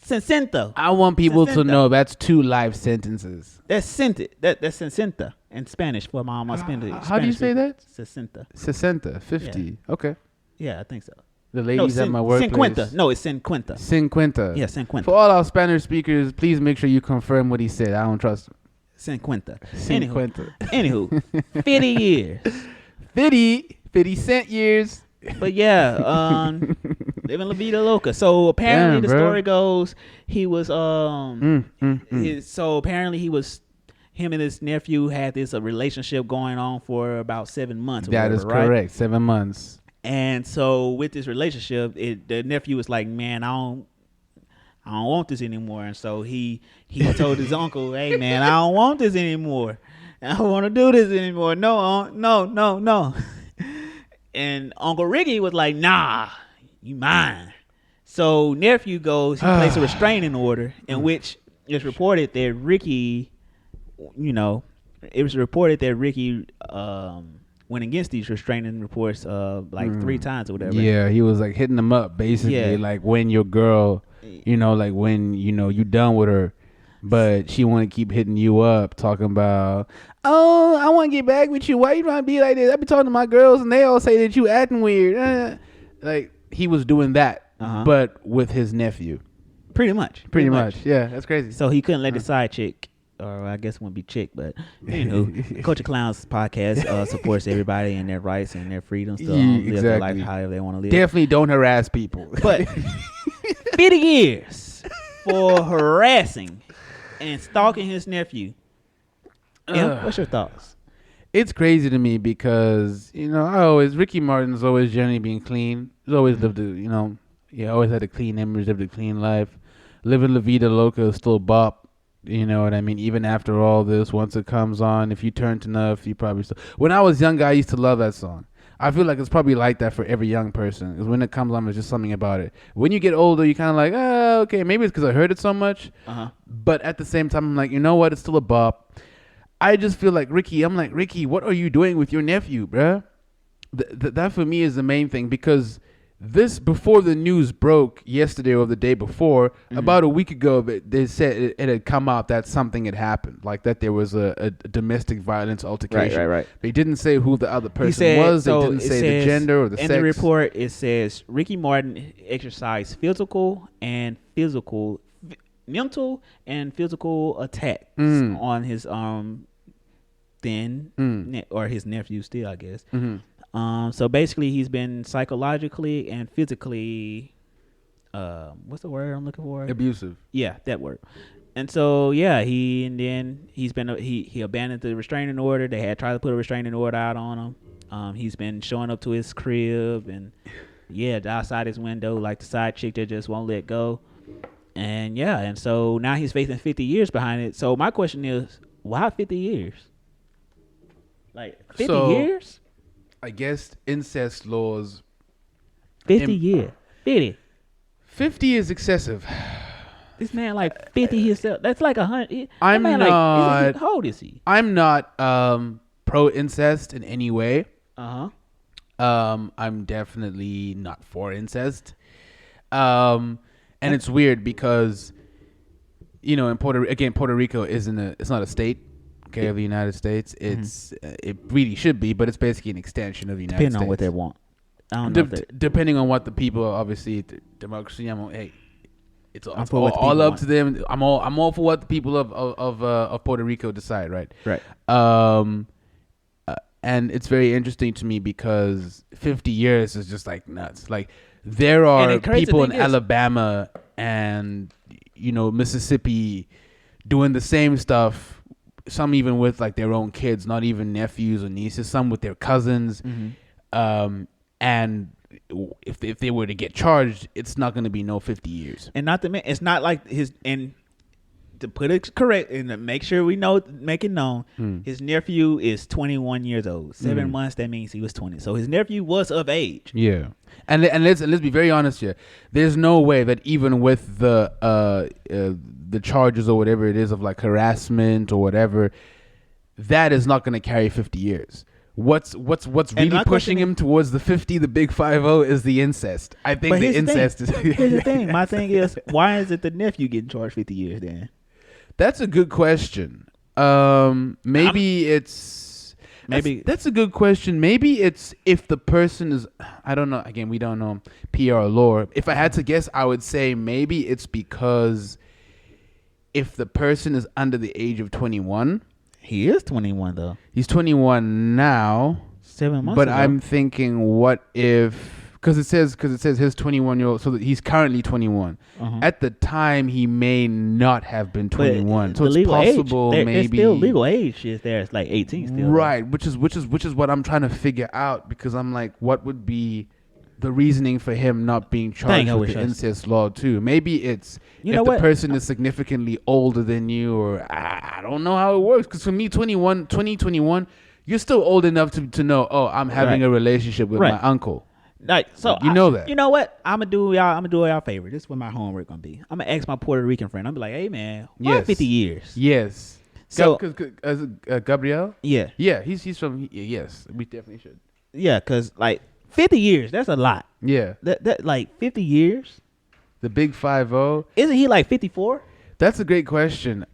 Sensenta. I want people to know that's 2 life sentences. That's That's sensenta in Spanish for my Spanish. How do you say that? Sesenta. 50. Yeah. Okay. Yeah, I think so. The ladies at my workplace. Cinquenta. No, it's cinquenta. Cinquenta. Yeah, cinquenta. For all our Spanish speakers, please make sure you confirm what he said. I don't trust him. Cinquenta. Cinquenta. Anywho, 50 years. 50 cent years. But yeah, living La Vida Loca. So apparently the story goes he was so apparently him and his nephew had this relationship going on for about 7 months. That is correct. Right? 7 months. And so with this relationship, the nephew was like, "Man, I don't want this anymore." And so he told his uncle, "Hey, man, I don't want this anymore. I don't want to do this anymore. No." And Uncle Ricky was like, "Nah, you mine." So nephew goes, he placed a restraining order in which it's reported that Ricky, went against these restraining reports 3 times or whatever. Yeah, he was like hitting them up basically, like when your girl, like when you done with her, but she want to keep hitting you up talking about, "Oh, I want to get back with you. Why you trying to be like this? I be talking to my girls and they all say that you acting weird." Like he was doing that, but with his nephew. Pretty much. Yeah, that's crazy. So he couldn't let the side chick, or I guess it wouldn't be chick, but Culture Clowns podcast supports everybody and their rights and their freedoms to live their life however they want to live. Definitely don't harass people. But 50 years for harassing and stalking his nephew. Yeah, what's your thoughts? It's crazy to me because Ricky Martin's always generally being clean. He's always lived always had a clean image, lived a clean life. Living La Vida Loca is still bop. You know what I mean? Even after all this, once it comes on, if you turned enough, you probably still. When I was younger, I used to love that song. I feel like it's probably like that for every young person. Because when it comes on, there's just something about it. When you get older, you kind of like, okay, maybe it's because I heard it so much. But at the same time, I'm like, you know what? It's still a bop. I just feel like Ricky, what are you doing with your nephew, bruh? That for me is the main thing, because this, before the news broke yesterday or the day before, about a week ago, they said it had come out that something had happened, like that there was a domestic violence altercation. Right. They didn't say who the other person was. They didn't say the gender or the sex. In the report, it says Ricky Martin exercised mental and physical attacks on his or his nephew still, I guess. So basically, he's been psychologically and physically, what's the word I'm looking for? Abusive. Yeah, that word. And so he abandoned the restraining order. They had tried to put a restraining order out on him. He's been showing up to his crib and outside his window like the side chick that just won't let go. And so now he's facing 50 years behind it. So my question is, why 50 years? Like 50 years? I guess incest laws. 50 years. 50. 50 is excessive. This man like 50 himself. That's like 100. I'm not. How old is he? I'm not pro incest in any way. I'm definitely not for incest. And it's weird because, in Puerto Rico it's not a state. Okay, of the United States. It really should be, but it's basically an extension of the United States. Depending on what they want. I don't know. Depending on what the people, obviously, democracy. It's all up to them. I'm all for what the people of Puerto Rico decide, right? Right. And it's very interesting to me because 50 years is just like nuts. Like there are people in Alabama and Mississippi doing the same stuff. Some even with like their own kids, not even nephews or nieces. Some with their cousins, and if they were to get charged, it's not going to be no 50 years. And it's not like to put it correct and to make sure make it known, his nephew is 21 years old. 7 months, that means he was 20. So his nephew was of age. Yeah. And let's be very honest here. There's no way that even with the charges or whatever it is of like harassment or whatever, that is not going to carry 50 years. What's really pushing him towards the 50, the big 50 is the incest. I think the incest is. Here's the thing. My thing is, why is it the nephew getting charged 50 years then? That's a good question. Maybe that's a good question. Maybe it's if the person is, I don't know. Again, we don't know PR lore. If I had to guess, I would say maybe it's because if the person is under the age of 21. He is 21 though. He's 21 now. 7 months but ago. I'm thinking, what if? Because it says his 21-year-old. So that he's currently 21. At the time, he may not have been 21. So it's possible maybe. There's still legal age is there. It's like 18 still. Right, which is what I'm trying to figure out, because I'm like, what would be the reasoning for him not being charged with the incest law too? Maybe it's if the person is significantly older than you, or I don't know how it works. Because for me, 21, you're still old enough to know. Oh, I'm having a relationship with my uncle. Like, so you know that. You know what? I'm gonna do y'all favor. This is what my homework gonna be. I'm gonna ask my Puerto Rican friend. I'm be like, hey man, why 50 years? Yes. So Gabriel. Yeah. Yeah. He's from. Yes, we definitely should. Yeah, cause like 50 years, that's a lot. Yeah. That like 50 years. The big 50. Isn't he like 54? That's a great question.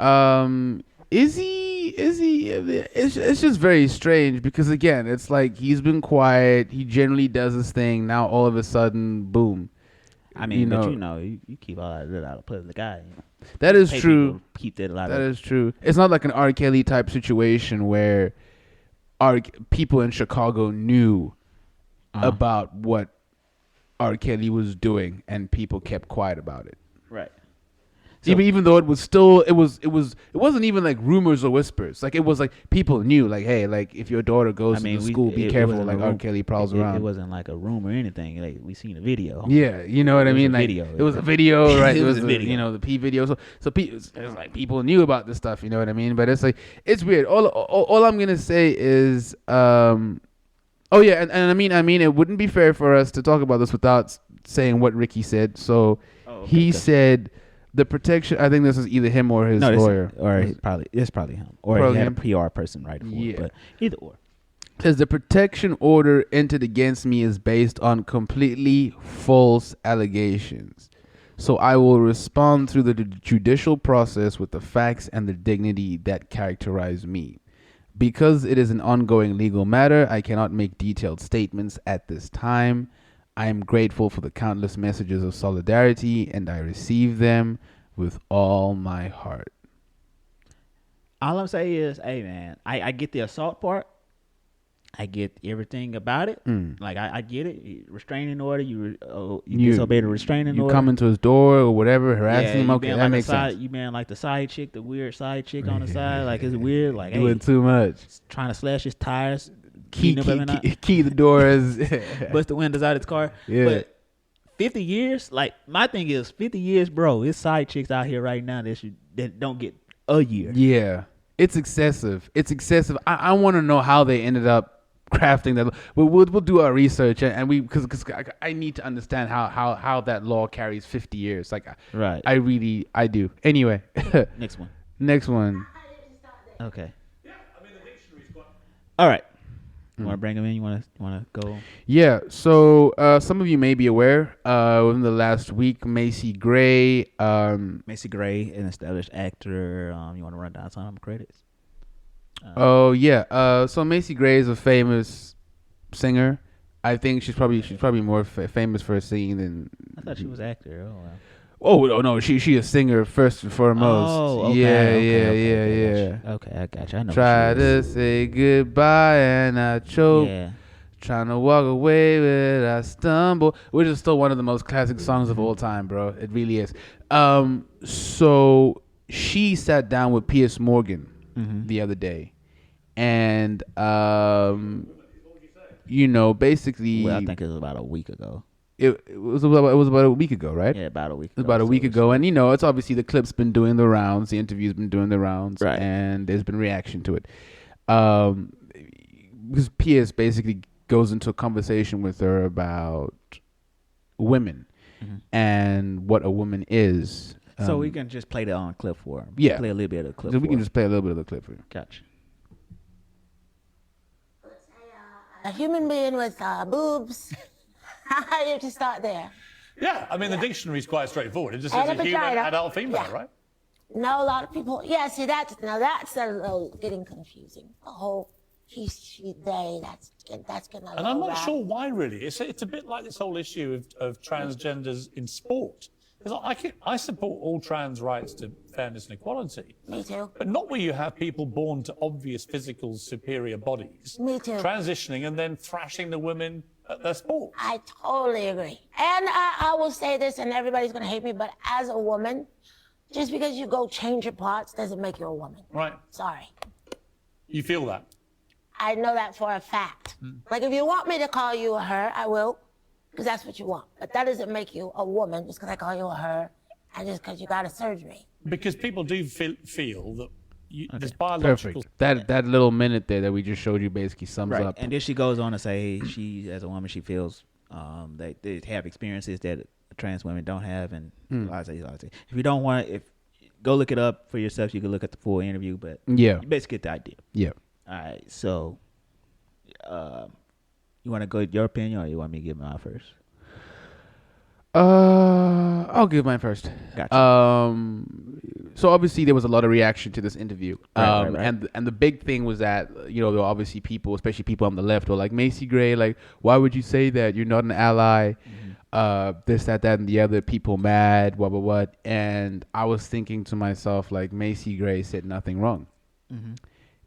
Is he? It's just very strange, because again, it's like he's been quiet. He generally does his thing. Now all of a sudden, boom. I mean, you keep all that out of public eye. That is true. Keep that out. That is true. It's not like an R. Kelly type situation where people in Chicago knew about what R. Kelly was doing and people kept quiet about it. Right. So, even though it wasn't even like rumors or whispers. Like, it was like people knew, like, hey, like, if your daughter goes to school, be careful. Like, R. Kelly prowls around. It wasn't like a rumor or anything. Like, we seen a video. Yeah, you know what I mean. Like, it was a video, right? It was a video. The P video. So it was like people knew about this stuff. You know what I mean? But it's like, it's weird. All I'm gonna say is, oh yeah, and I mean, it wouldn't be fair for us to talk about this without saying what Ricky said. So he said. The protection, I think this is either him or his lawyer. It's probably him. Or he had a PR person write it for it. But either or. Says the protection order entered against me is based on completely false allegations. So I will respond through the judicial process with the facts and the dignity that characterize me. Because it is an ongoing legal matter, I cannot make detailed statements at this time. I am grateful for the countless messages of solidarity, and I receive them with all my heart. All I'm saying is, hey, man, I get the assault part. I get everything about it. Like, I get it. Restraining order, you disobey the restraining order. You come into his door or whatever, harassing him. Okay, that makes sense. You man like the side chick, the weird side chick on the side. Like, it's weird. Like, doing too much. Trying to slash his tires. Key the doors. Bust the windows out of his car. Yeah. But 50 years, like, my thing is 50 years, bro. There's side chicks out here right now that don't get a year. Yeah. It's excessive. I want to know how they ended up crafting that. We'll do our research, and because I need to understand how that law carries 50 years. Like, right. I do. Anyway. Next one. Okay. Yeah, I mean, the dictionary's got. All right. You want to bring them in? You want to go? Yeah. So some of you may be aware, within the last week, Macy Gray, an established actor. You want to run down some of the credits? So Macy Gray is a famous singer. I think she's probably more famous for singing than. I thought she was actor. Oh wow. Oh no, she a singer first and foremost. Oh, okay. Yeah. Okay, I got you. I know. Try to say goodbye and I choke. Yeah. Trying to walk away but I stumble, which is still one of the most classic songs of all time, bro. It really is. So she sat down with Piers Morgan the other day, and basically. Well, I think it was about a week ago. It was about a week ago, right? Yeah, about a week ago. It was about a week ago. And, it's obviously the clip's been doing the rounds. The interview's been doing the rounds. Right. And there's been reaction to it. Because Piers basically goes into a conversation with her about women and what a woman is. So we can just play the clip for him. Yeah. Play a little bit of the clip so we can just play a little bit of the clip for him. Gotcha. Let's say a human being with boobs. You have to start there. Yeah, I mean, the dictionary is quite straightforward. It just And says a a human, vagina. adult, female, Yeah. right? No, a lot of people. Yeah, see that's a little getting confusing. The whole he, she, they. That's getting a little. And I'm not rather- sure why, really. It's a bit like this whole issue of transgenders in sport. Because I support all trans rights to fairness and equality. Me too. But not where you have people born to obvious physical superior bodies. Me too. Transitioning and then thrashing the women at their sport. I totally agree. And I will say this, and everybody's going to hate me, but as a woman, just because you go change your parts doesn't make you a woman. Right. Sorry. You feel that? I know that for a fact. Like, if you want me to call you a her, I will, because that's what you want. But that doesn't make you a woman just because I call you a her and just because you got a surgery. Because people do feel that there's biological... Perfect. That little minute there that we just showed you basically sums Right. up. And then she goes on to say she, as a woman, she feels they have experiences that trans women don't have. And if you don't want it, go look it up for yourself. You can look at the full interview, but Yeah. you basically get the idea. Yeah. All right. So you want to go with your opinion or you want me to give mine first? I'll give mine first. Gotcha. So obviously there was a lot of reaction to this interview. Right. And the big thing was that, there were obviously people, especially people on the left, were like, Macy Gray, like, why would you say that? You're not an ally. This, that, and the other, people mad, what. And I was thinking to myself, like, Macy Gray said nothing wrong.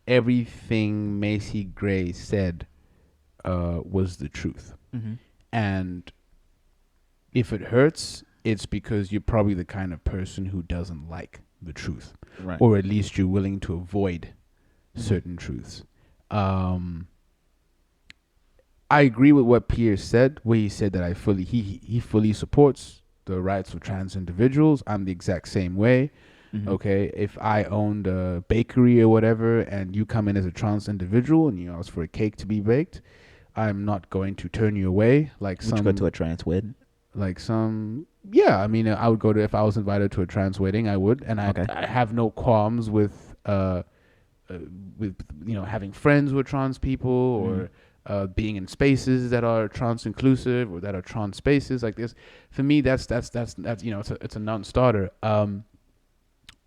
Everything Macy Gray said was the truth. And if it hurts, it's because you're probably the kind of person who doesn't like the truth. Right. Or at least you're willing to avoid certain truths. I agree with what Pierce said, where he said that he fully supports the rights of trans individuals. I'm the exact same way. Okay, if I owned a bakery or whatever and you come in as a trans individual and you ask for a cake to be baked, I'm not going to turn you away like Would you go to a trans wedding? I mean, I would go to, if I was invited to a trans wedding, I would, and I have no qualms with having friends with trans people or being in spaces that are trans inclusive or that are trans spaces like this. For me, that's it's a non-starter.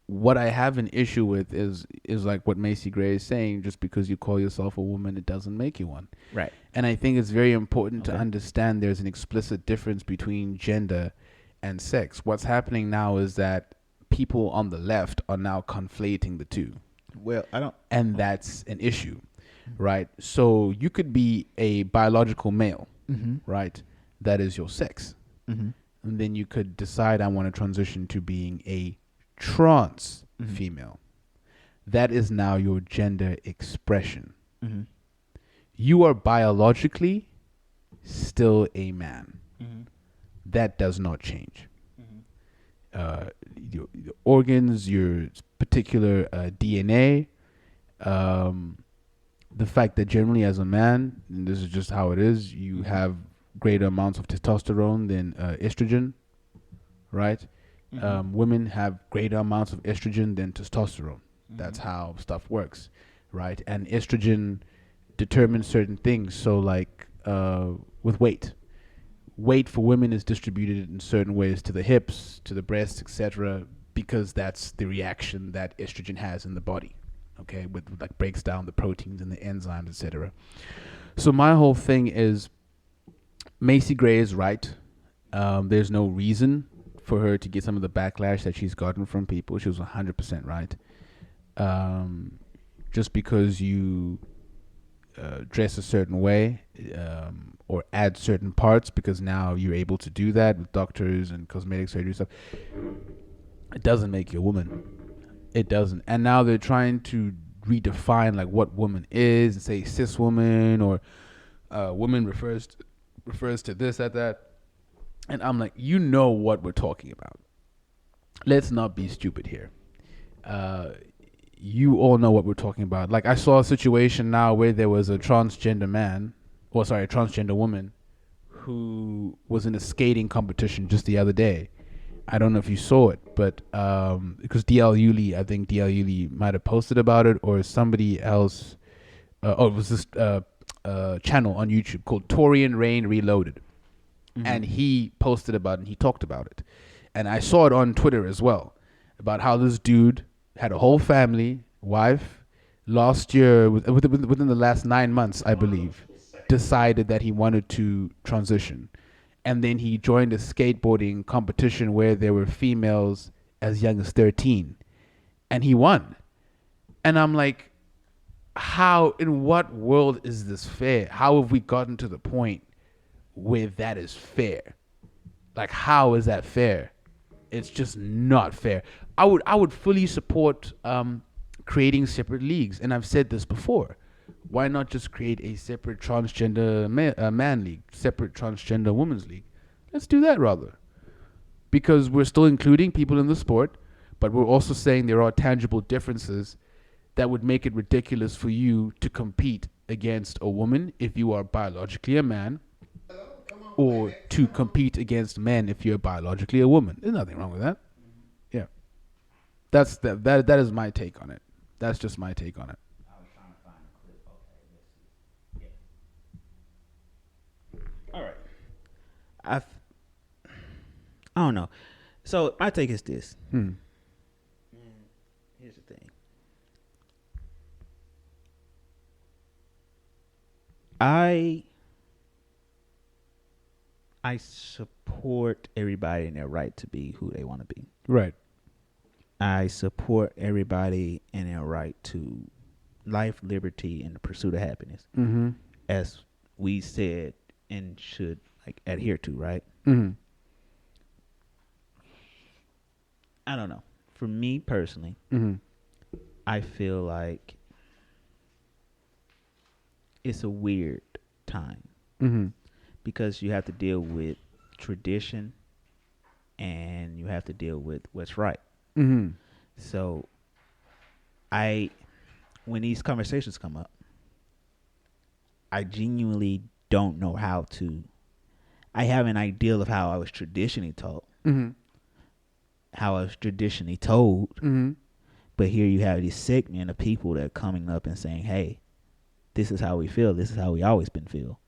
What I have an issue with is like what Macy Gray is saying. Just because you call yourself a woman, it doesn't make you one. Right. And I think it's very important to understand there's an explicit difference between gender and sex. What's happening now is that people on the left are now conflating the two. Well, I don't. And that's an issue, right? So you could be a biological male, right? That is your sex. And then you could decide, I want to transition to being a trans female. That is now your gender expression. You are biologically still a man. That does not change. Your organs, your particular DNA, the fact that generally as a man, and this is just how it is, you have greater amounts of testosterone than estrogen, right? Women have greater amounts of estrogen than testosterone. That's how stuff works, right? And estrogen determines certain things. So like with weight for women is distributed in certain ways to the hips, to the breasts, etc., because that's the reaction that estrogen has in the body. Okay, with like breaks down the proteins and the enzymes, etc. So my whole thing is, Macy Gray is right. There's no reason for her to get some of the backlash that she's gotten from people. She was 100% right. Just because you dress a certain way or add certain parts, because now you're able to do that with doctors and cosmetic surgery stuff, it doesn't make you a woman. It doesn't. And now they're trying to redefine like what woman is and say cis woman or woman refers to this, that. And I'm like, you know what we're talking about. Let's not be stupid here. You all know what we're talking about. Like, I saw a situation now where there was a transgender woman who was in a skating competition just the other day. I don't know if you saw it, but because DL Yuli might have posted about it, or somebody else. It was this channel on YouTube called Torian Rain Reloaded. And he posted about it and he talked about it. And I saw it on Twitter as well, about how this dude had a whole family, wife, last year, within the last 9 months, I believe, decided that he wanted to transition. And then he joined a skateboarding competition where there were females as young as 13. And he won. And I'm like, how, in what world is this fair? How have we gotten to the point where that is fair? Like, how is that fair? It's just not fair. I would fully support creating separate leagues, and I've said this before. Why not just create a separate transgender man league, separate transgender women's league? Let's do that rather, because we're still including people in the sport, but we're also saying there are tangible differences that would make it ridiculous for you to compete against a woman if you are biologically a man, or to compete against men if you're biologically a woman. There's nothing wrong with that. Yeah. That is my take on it. That's just my take on it. I was trying to find a clip. Okay, let's see. Yeah. All right. I don't know. So my take is this. Here's the thing. I support everybody in their right to be who they want to be. Right. I support everybody in their right to life, liberty, and the pursuit of happiness, as we said and should adhere to. Right. I don't know. For me personally, I feel like it's a weird time. Because you have to deal with tradition and you have to deal with what's right. So when these conversations come up, I genuinely don't know how to. I have an ideal of how I was traditionally taught, how I was traditionally told, but here you have this segment of people that are coming up and saying, hey, this is how we feel, this is how we always been feel.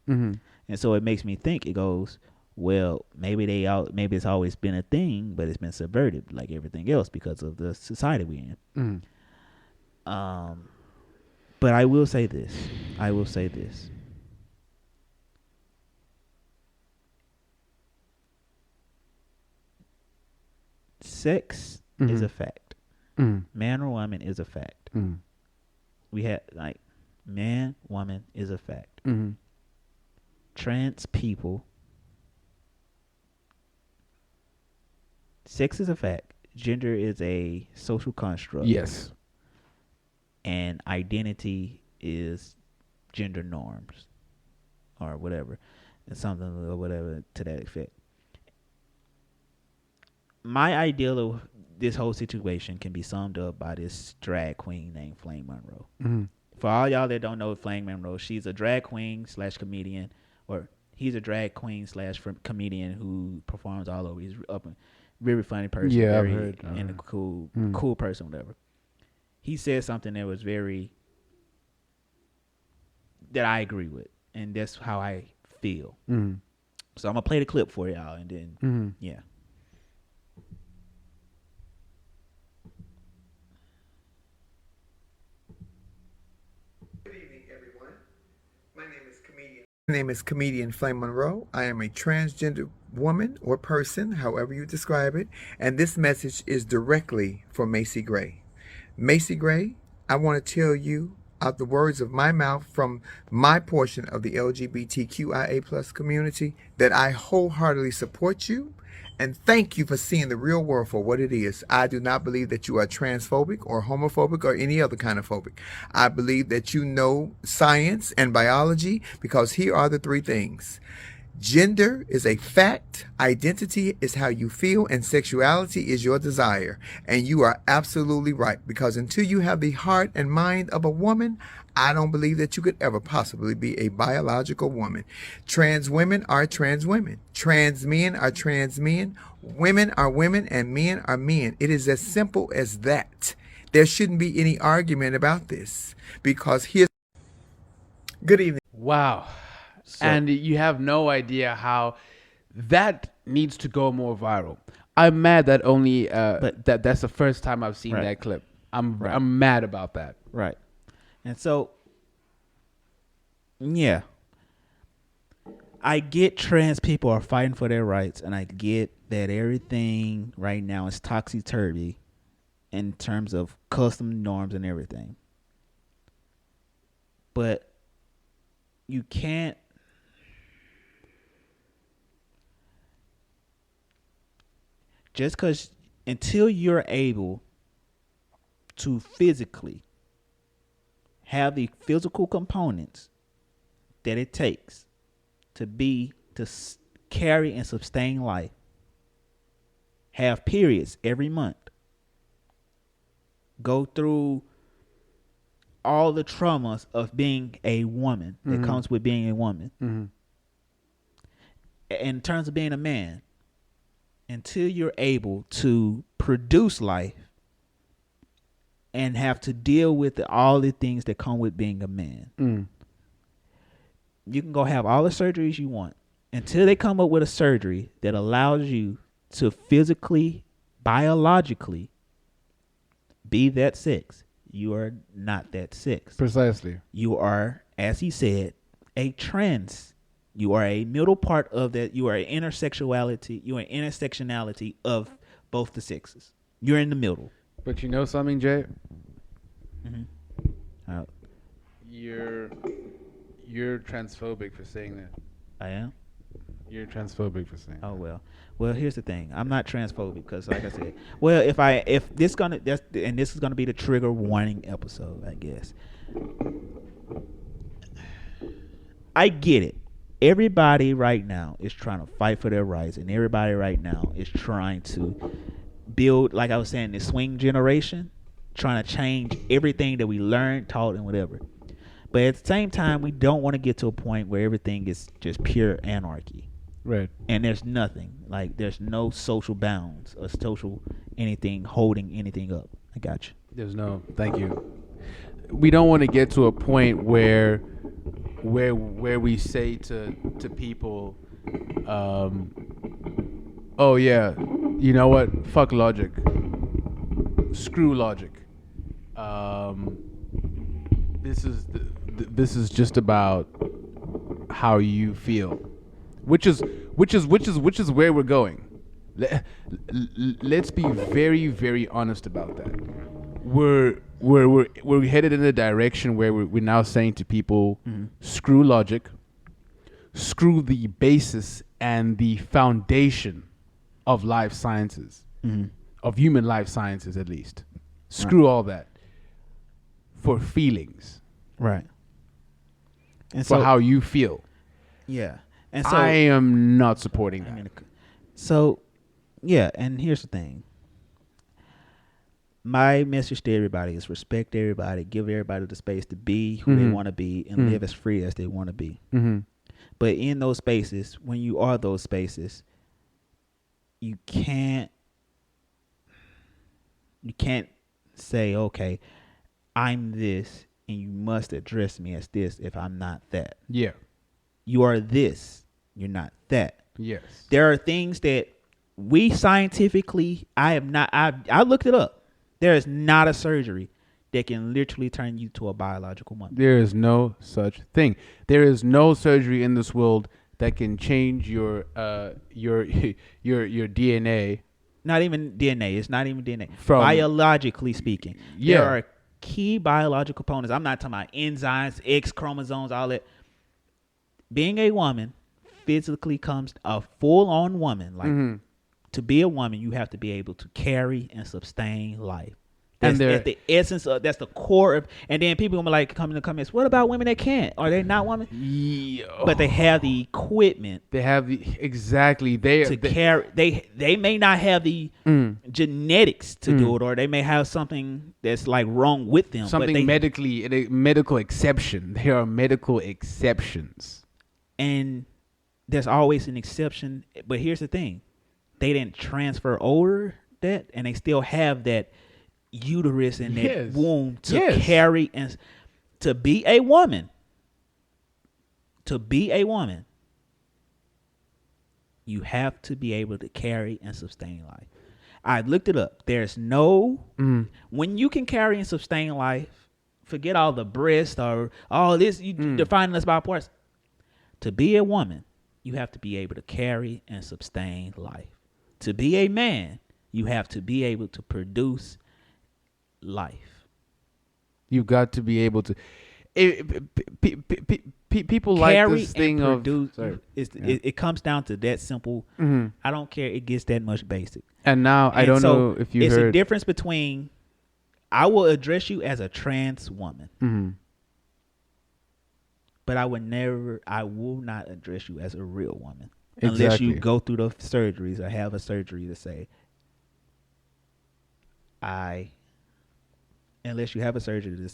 And so it makes me think, it goes, well, maybe it's always been a thing, but it's been subverted like everything else because of the society we're in. But I will say this. Sex is a fact. Man or woman is a fact. We had man, woman is a fact. Trans people, sex is a fact. Gender is a social construct. Yes. And identity is gender norms or whatever. And something or whatever to that effect. My ideal of this whole situation can be summed up by this drag queen named Flame Monroe. For all y'all that don't know Flame Monroe, she's a drag queen / comedian, or he's a drag queen / comedian who performs all over. He's a very funny person. Yeah, very, I've heard. And a cool person, whatever. He said something that was that I agree with, and that's how I feel. So I'm gonna play the clip for y'all, and then yeah. My name is comedian Flame Monroe. I am a transgender woman or person, however you describe it, and this message is directly for Macy Gray. Macy Gray, I want to tell you out the words of my mouth from my portion of the LGBTQIA+ community that I wholeheartedly support you and thank you for seeing the real world for what it is. I do not believe that you are transphobic or homophobic or any other kind of phobic. I believe that you know science and biology, because here are the three things. Gender is a fact, identity is how you feel, and sexuality is your desire. And you are absolutely right, because until you have the heart and mind of a woman, I don't believe that you could ever possibly be a biological woman. Trans women are trans women. Trans men are trans men. Women are women and men are men. It is as simple as that. There shouldn't be any argument about this, because here's... Good evening. Wow. And you have no idea how that needs to go more viral. I'm mad that only that's the first time I've seen that clip. I'm mad about that. Right. And so, yeah, I get trans people are fighting for their rights, and I get that everything right now is topsy-turvy in terms of custom norms and everything. But you can't just because until you're able to physically have the physical components that it takes to carry and sustain life, have periods every month, go through all the traumas of being a woman that comes with being a woman. In terms of being a man, until you're able to produce life and have to deal with all the things that come with being a man, you can go have all the surgeries you want until they come up with a surgery that allows you to physically, biologically be that sex. You are not that sex. Precisely. You are, as he said, a trans. You are a middle part of that. You are an intersexuality. You are an intersectionality of both the sexes. You're in the middle. But you know something, Jay? You're transphobic for saying that. I am? You're transphobic for saying that. Oh, well, here's the thing. I'm not transphobic because, like I said, well, if this is gonna be the trigger warning episode, I guess. I get it. Everybody right now is trying to fight for their rights, and everybody right now is trying to build, like I was saying, the swing generation, trying to change everything that we learned, taught, and whatever. But at the same time, we don't want to get to a point where everything is just pure anarchy. Right. And there's nothing. Like, there's no social bounds or social anything holding anything up. I got you. There's no, thank you. We don't want to get to a point where we say to people, oh yeah, you know what? Fuck logic. Screw logic. This is just about how you feel, which is where we're going. Let's be very, very honest about that. We're headed in a direction where we're now saying to people, screw logic, screw the basis and the foundation of life sciences, of human life sciences at least. Screw all that for feelings. Right. And for how you feel. Yeah. And so I am not supporting that. So, yeah, and here's the thing. My message to everybody is respect everybody, give everybody the space to be who they want to be and live as free as they want to be. But in those spaces, when you are those spaces, you can't say, okay, I'm this and you must address me as this if I'm not that. Yeah. You are this, you're not that. Yes. There are things that we scientifically, I looked it up. There is not a surgery that can literally turn you to a biological woman. There is no such thing. There is no surgery in this world that can change your DNA. Not even DNA. It's not even DNA. From biologically speaking, yeah. There are key biological components. I'm not talking about enzymes, X chromosomes, all that. Being a woman physically comes a full-on woman. Like to be a woman, you have to be able to carry and sustain life. That's the essence of. That's the core of. And then people gonna like come in the comments. What about women that can't? Are they not women? Yeah. But they have the equipment. They have the exactly. Carry. They may not have the genetics to do it, or they may have something that's like wrong with them. Something medically, a medical exception. There are medical exceptions, and there's always an exception. But here's the thing: they didn't transfer over that, and they still have that uterus and that womb to carry and to be a woman. to be a woman, you have to be able to carry and sustain life. I looked it up. There's no when you can carry and sustain life, forget all the breast or all this you defining us by parts. To be a woman, you have to be able to carry and sustain life. To be a man, you have to be able to produce life. You've got to be able to. People Carry like this thing and of. produce. Sorry. It comes down to that simple. I don't care. It gets that much basic. And now I don't know if you it's heard. It's a difference between. I will address you as a trans woman, but I will not address you as a real woman unless you go through the surgeries or have a surgery to say. Unless you have a surgery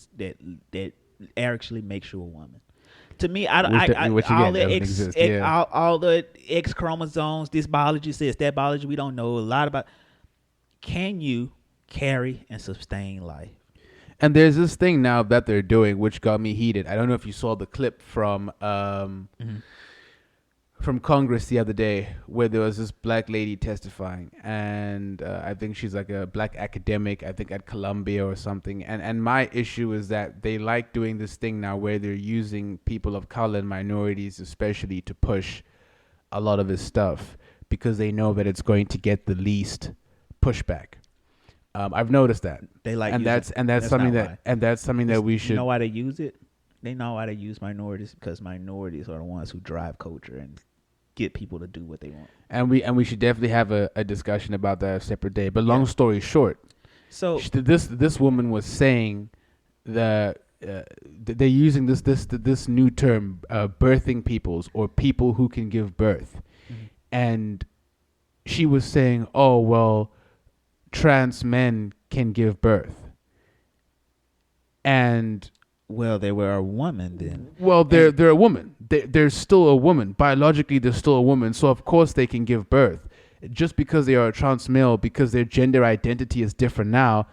that actually makes you a woman. To me, all the X chromosomes, this biology says, that biology, we don't know a lot about. Can you carry and sustain life? And there's this thing now that they're doing, which got me heated. I don't know if you saw the clip from Congress the other day, where there was this black lady testifying, and I think she's like a black academic, I think at Columbia or something. And my issue is that they like doing this thing now where they're using people of color and minorities especially to push a lot of this stuff because they know that it's going to get the least pushback. I've noticed that. They like, and that's something that we should. You know why they use it? They know why they use minorities, because minorities are the ones who drive culture and get people to do what they want. And we should definitely have a discussion about that a separate day. But long story short, so this woman was saying that they're using this new term, birthing peoples, or people who can give birth, and she was saying, oh well, trans men can give birth, and. Well, they were a woman then. Well, they're a woman. They're still a woman. Biologically, they're still a woman. So, of course, they can give birth. Just because they are a trans male, because their gender identity is different now,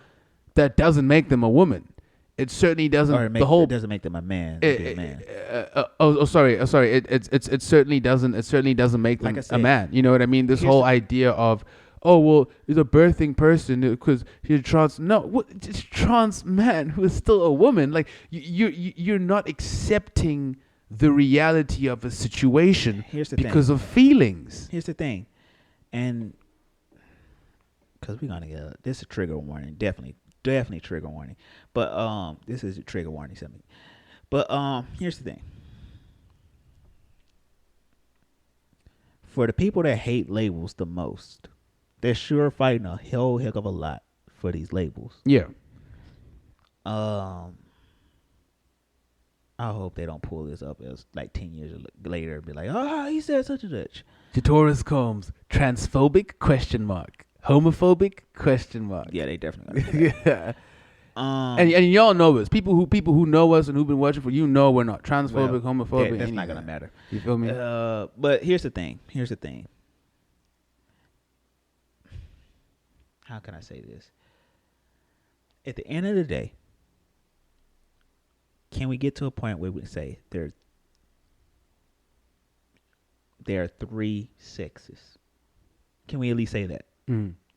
that doesn't make them a woman. It certainly doesn't. It doesn't make them a man. Sorry. It certainly doesn't. It certainly doesn't make them a man. You know what I mean? This whole idea of, oh well, he's a birthing person because he's trans. No, it's trans man who is still a woman. Like you're not accepting the reality of a situation because of feelings. Here's the thing, and because we're gonna get this is a trigger warning, definitely trigger warning. But this is a trigger warning something. But here's the thing. For the people that hate labels the most, they're sure fighting a whole heck of a lot for these labels. Yeah. I hope they don't pull this up as like 10 years later and be like, oh, he said such and such. Tutorials Combs, transphobic ? Homophobic ? Yeah, they definitely. Yeah. And y'all know us. People who know us and who've been watching for, we're not transphobic, homophobic. That's not gonna matter. You feel me? But here's the thing. How can I say this? At the end of the day, can we get to a point where we say there are three sexes? Can we at least say that?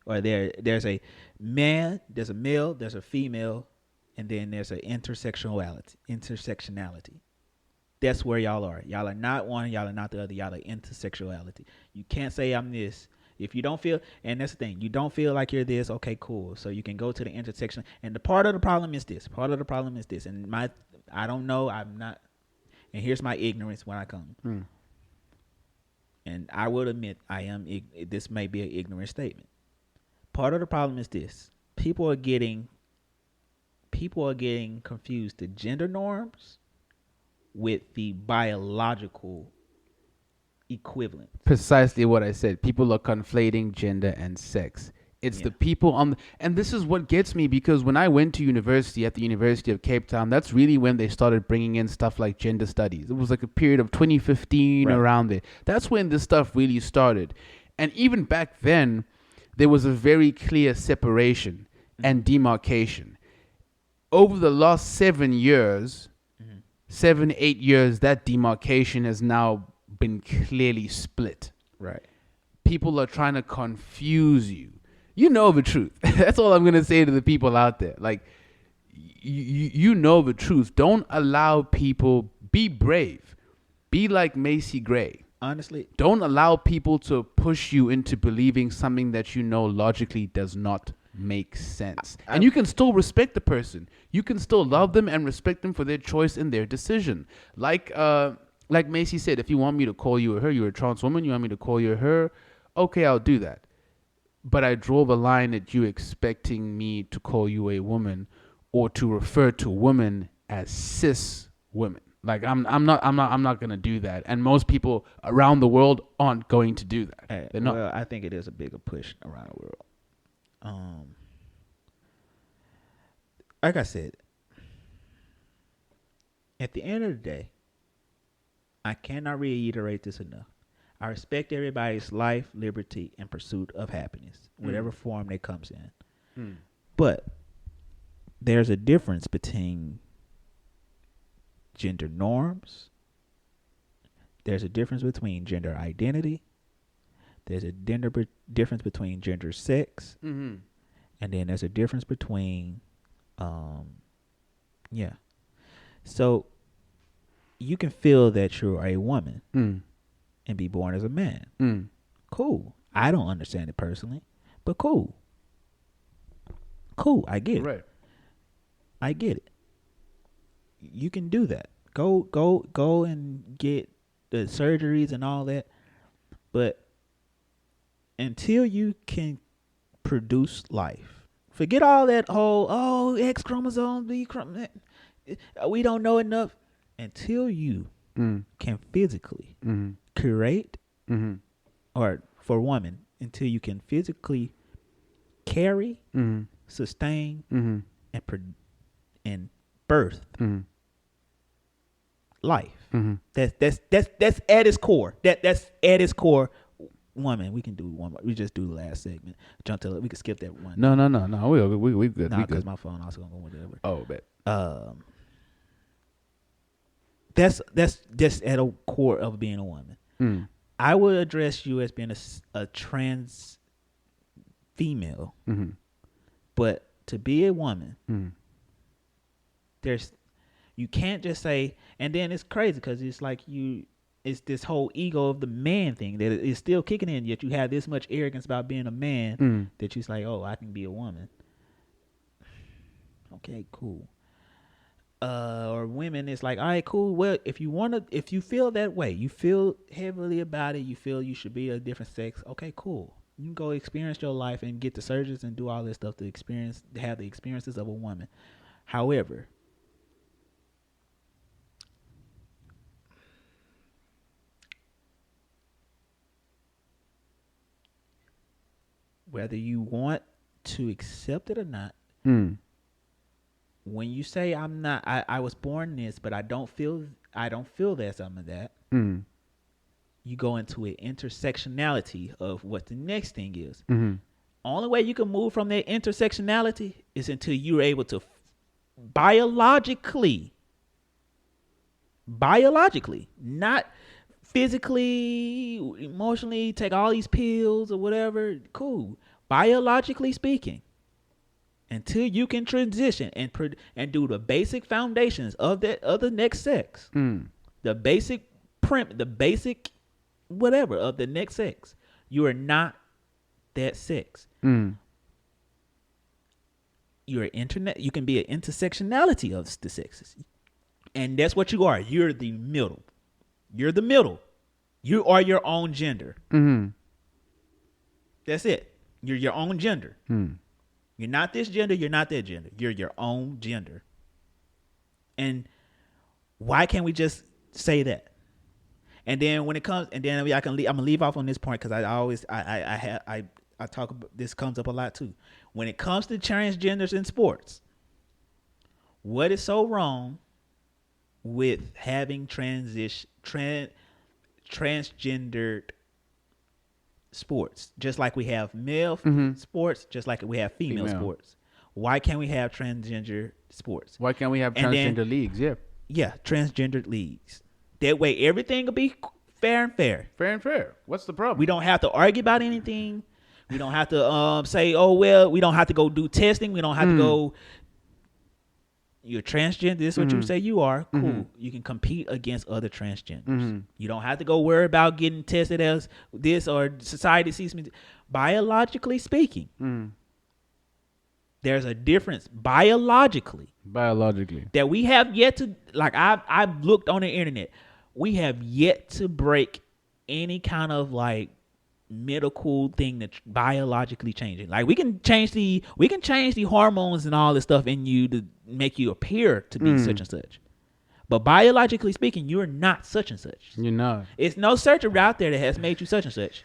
Or there's a man, there's a male, there's a female, and then there's an intersectionality. That's where y'all are. Y'all are not one, y'all are not the other. Y'all are intersectionality. You can't say I'm this. If you don't feel, and that's the thing, you don't feel like you're this, okay, cool. So you can go to the intersection. And the part of the problem is this. And I don't know, I'm not, and here's my ignorance when I come. And I will admit, this may be an ignorant statement. Part of the problem is this. People are getting confused the gender norms with the biological equivalent. Precisely what I said. People are conflating gender and sex. It's the people and this is what gets me, because when I went to university at the University of Cape Town, that's really when they started bringing in stuff like gender studies. It was like a period of 2015 around there. That's when this stuff really started. And even back then, there was a very clear separation and demarcation. Over the last 7 years, 7-8 years, that demarcation has now been clearly split. Right. People are trying to confuse you. You know the truth. That's all I'm going to say to the people out there. Like, you know the truth. Don't allow people, be brave. Be like Macy Gray. Honestly, don't allow people to push you into believing something that you know logically does not make sense. And you can still respect the person. You can still love them and respect them for their choice and their decision. Like Macy said, if you want me to call you a her, you're a trans woman, you want me to call you a her, okay, I'll do that. But I draw the line at you expecting me to call you a woman or to refer to women as cis women. Like I'm not gonna do that, and most people around the world aren't going to do that. They're not. Well, I think it is a bigger push around the world. Like I said, at the end of the day, I cannot reiterate this enough. I respect everybody's life, liberty, and pursuit of happiness, whatever form they comes in. But there's a difference between gender norms. There's a difference between gender identity. There's a difference between gender sex. And then there's a difference between, So you can feel that you're a woman and be born as a man. Cool. I don't understand it personally, but cool. I get it. Right. I get it. You can do that. Go and get the surgeries and all that. But until you can produce life, forget all that whole X chromosome, B chromosome. We don't know enough. Until you can physically curate, or for women, until you can physically carry, sustain, and birth life. That's at its core. That's at its core. Woman, we can do one more. We just do the last segment. Jump to it. We can skip that one. No. We good. Nah, we because good. my phone also gonna go whatever. Oh, bet. That's just at a core of being a woman. I would address you as being a trans female, but to be a woman, you can't just say. And then it's crazy because it's like it's this whole ego of the man thing that is still kicking in. Yet you have this much arrogance about being a man that you're like, oh, I can be a woman. Okay, cool. Or women, it's like, all right, cool. Well, if you feel that way, you feel heavily about it, you feel you should be a different sex. Okay, cool. You can go experience your life and get the surgeries and do all this stuff to have the experiences of a woman. However, whether you want to accept it or not, when you say I'm not, I was born this, but I don't feel that some of that. You go into an intersectionality of what the next thing is. Only way you can move from that intersectionality is until you're able to biologically, not physically, emotionally, take all these pills or whatever. Cool. Biologically speaking, until you can transition and do the basic foundations of the next sex, the basic whatever of the next sex, you are not that sex. You're you can be an intersectionality of the sexes, and that's what you are. You're the middle. You are your own gender. That's it. You're your own gender. You're not this gender. You're not that gender. You're your own gender. And why can't we just say that? And then when it comes, and then I'm gonna leave off on this point because I talk about this, comes up a lot too. When it comes to transgenders in sports, what is so wrong with having transgendered sports, just like we have male sports, just like we have female sports? Why can't we have transgender sports? Why can't we have transgender leagues? Yeah. transgendered leagues. That way, everything will be fair and fair. Fair and fair. What's the problem? We don't have to argue about anything. We don't have to say, oh, well, we don't have to go do testing. We don't have to go, you're transgender. This is what you say you are. Cool. You can compete against other transgenders. You don't have to go worry about getting tested as this or society sees me. Biologically speaking, there's a difference biologically that we have yet to, like I've looked on the internet. We have yet to break any kind of like medical thing that's biologically changing. Like we can change the hormones and all this stuff in you to make you appear to be such and such. But biologically speaking, you're not such and such. You're not. It's no surgery out there that has made you such and such.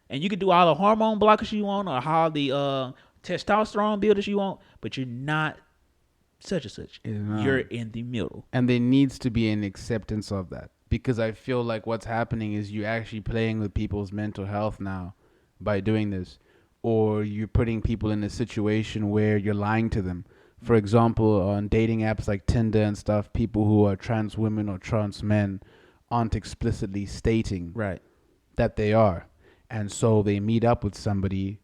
And you can do all the hormone blockers you want or all the testosterone builders you want, but you're not such and such. You're in the middle. And there needs to be an acceptance of that. Because I feel like what's happening is you're actually playing with people's mental health now by doing this. Or you're putting people in a situation where you're lying to them. For example, on dating apps like Tinder and stuff, people who are trans women or trans men aren't explicitly stating that they are. And so they meet up with somebody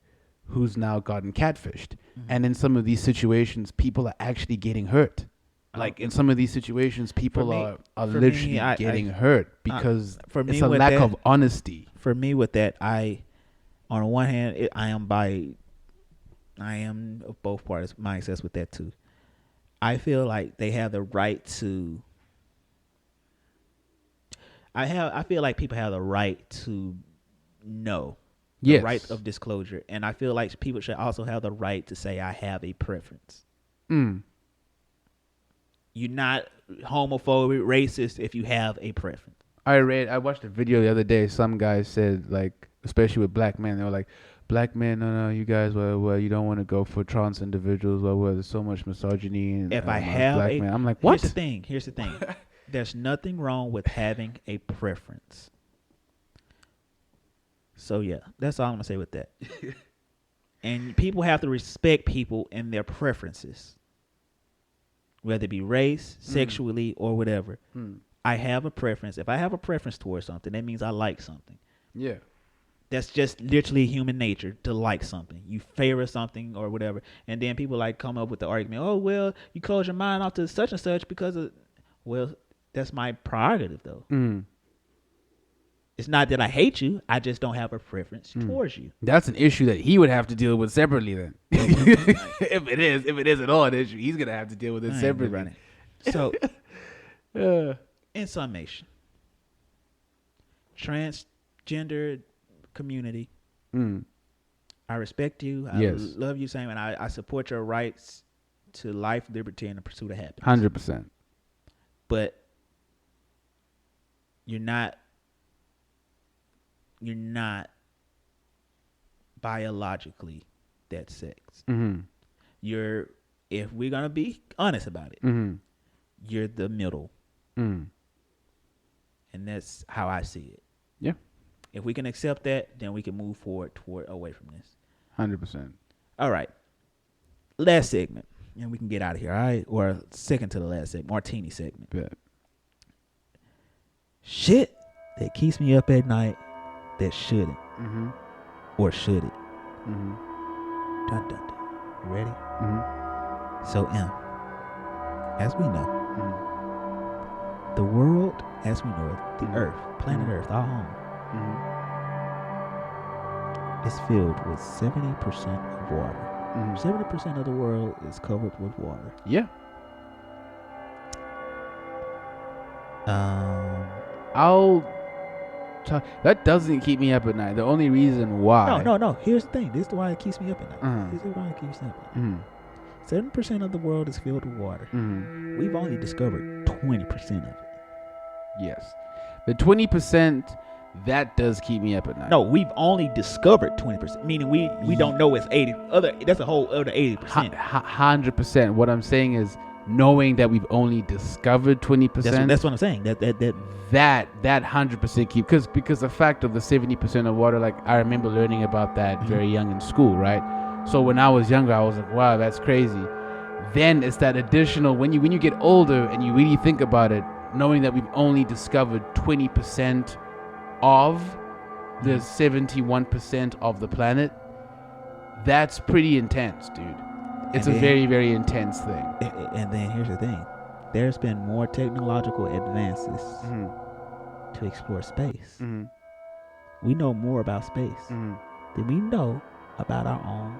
who's now gotten catfished. And in some of these situations, people are actually getting hurt. Like in some of these situations, people are literally getting hurt because it's a lack of honesty. For me with that, on one hand, I am of both parties mindsets with that too. I feel like they have the right to. I feel like people have the right to know. The right of disclosure, and I feel like people should also have the right to say I have a preference. You're not homophobic, racist if you have a preference. I watched a video the other day. Some guys said, like, especially with black men, they were like, black men, no, you guys, well, you don't want to go for trans individuals. Well, there's so much misogyny. And, if I have black men. I'm like, what? Here's the thing. There's nothing wrong with having a preference. So, yeah, that's all I'm going to say with that. And people have to respect people and their preferences. Whether it be race, sexually, or whatever. I have a preference. If I have a preference towards something, that means I like something. Yeah. That's just literally human nature to like something. You favor something or whatever. And then people like come up with the argument, oh, well, you close your mind off to such and such because of, well, that's my prerogative, though. It's not that I hate you. I just don't have a preference towards you. That's an issue that he would have to deal with separately then. if it is at all an issue, he's going to have to deal with it separately. So, in summation, transgender community, I respect you. I love you, Sam, and I support your rights to life, liberty, and the pursuit of happiness. 100%. But you're not biologically that sex. If we're gonna be honest about it, you're the middle, and that's how I see it. Yeah. If we can accept that, then we can move forward away from this. 100%. All right. Last segment, and we can get out of here. All right, or second to the last segment, martini segment. Yeah. Shit that keeps me up at night. That shouldn't. Or should it? Dun, dun, dun. You ready? So, as we know, the world, as we know it, the Earth, planet Earth, our home, is filled with 70% of water. 70% of the world is covered with water. Yeah. That doesn't keep me up at night. The only reason why. No. Here's the thing. This is why it keeps me up at night. This is why it keeps me up at night. 7% of the world is filled with water. We've only discovered 20% of it. Yes. The 20%, that does keep me up at night. No, we've only discovered 20%. Meaning we don't know it's 80. That's a whole other 80%. 100%. What I'm saying is, knowing that we've only discovered 20%. That's what I'm saying. That 100% keep because the fact of the 70% of water, like I remember learning about that very young in school, right? So when I was younger, I was like, wow, that's crazy. then it's that additional, when you get older and you really think about it, knowing that we've only discovered 20% of the 71% of the planet, that's pretty intense, dude. It's a very, very intense thing. And then here's the thing. There's been more technological advances to explore space. We know more about space than we know about our own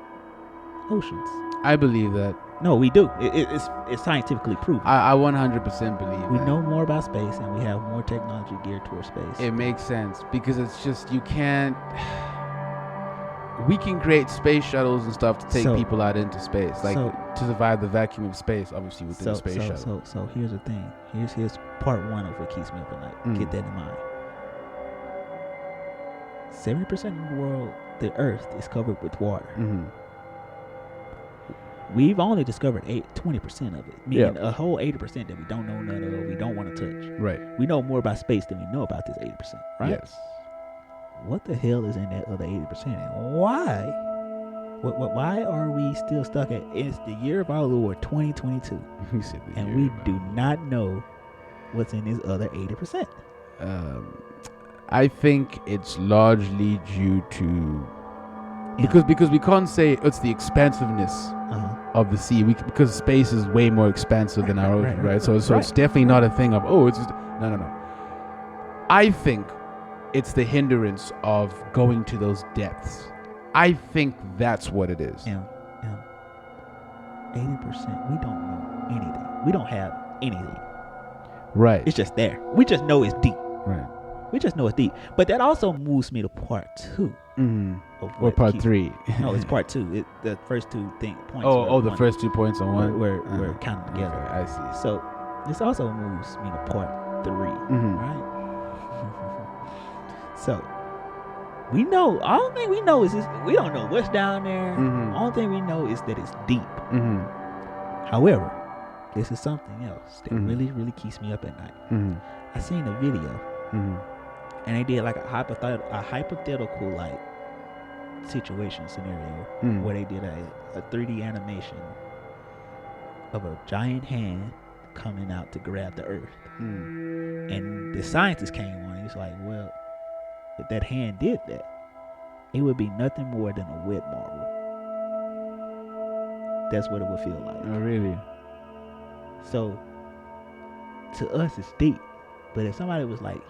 oceans. I believe that. No, we do. It's scientifically proven. I 100% believe We that. know more about space and we have more technology geared towards space. It makes sense because it's just, you can't. We can create space shuttles and stuff to take people out into space, like to survive the vacuum of space, obviously within the space shuttle. So here's the thing. Here's part one of what keeps me up at night. Get that in mind. 70% of the world, the Earth, is covered with water. We've only discovered 20% of it, meaning a whole 80% that we don't know none of, we don't want to touch. Right. We know more about space than we know about this 80%, right? Yes. What the hell is in that other 80%? And why? Why are we still stuck at, it's the year of our Lord 2022, and we do not know what's in this other 80%? I think it's largely due to because we can't say it's the expansiveness of the sea. Because space is way more expansive than our ocean, right? So it's definitely not a thing of it's just, no. I think it's the hindrance of going to those depths. I think that's what it is. 80%. We don't know anything. We don't have anything. Right. It's just there. We just know it's deep. Right. We just know it's deep. But that also moves me to part two. Or part three. No, it's part two. The first two points. The first 2 points on one. We're counted together. Okay, I see. So this also moves me to part three, right? So we know. All thing we know is we don't know what's down there. All thing we know is that it's deep. However, this is something else that really, really keeps me up at night. I seen a video, and they did like a hypothetical like situation scenario where they did a 3D animation of a giant hand coming out to grab the earth. And the scientist came on and he's like, well, if that hand did that, it would be nothing more than a wet marble. That's what it would feel like. Oh, really? So to us it's deep, but if somebody was like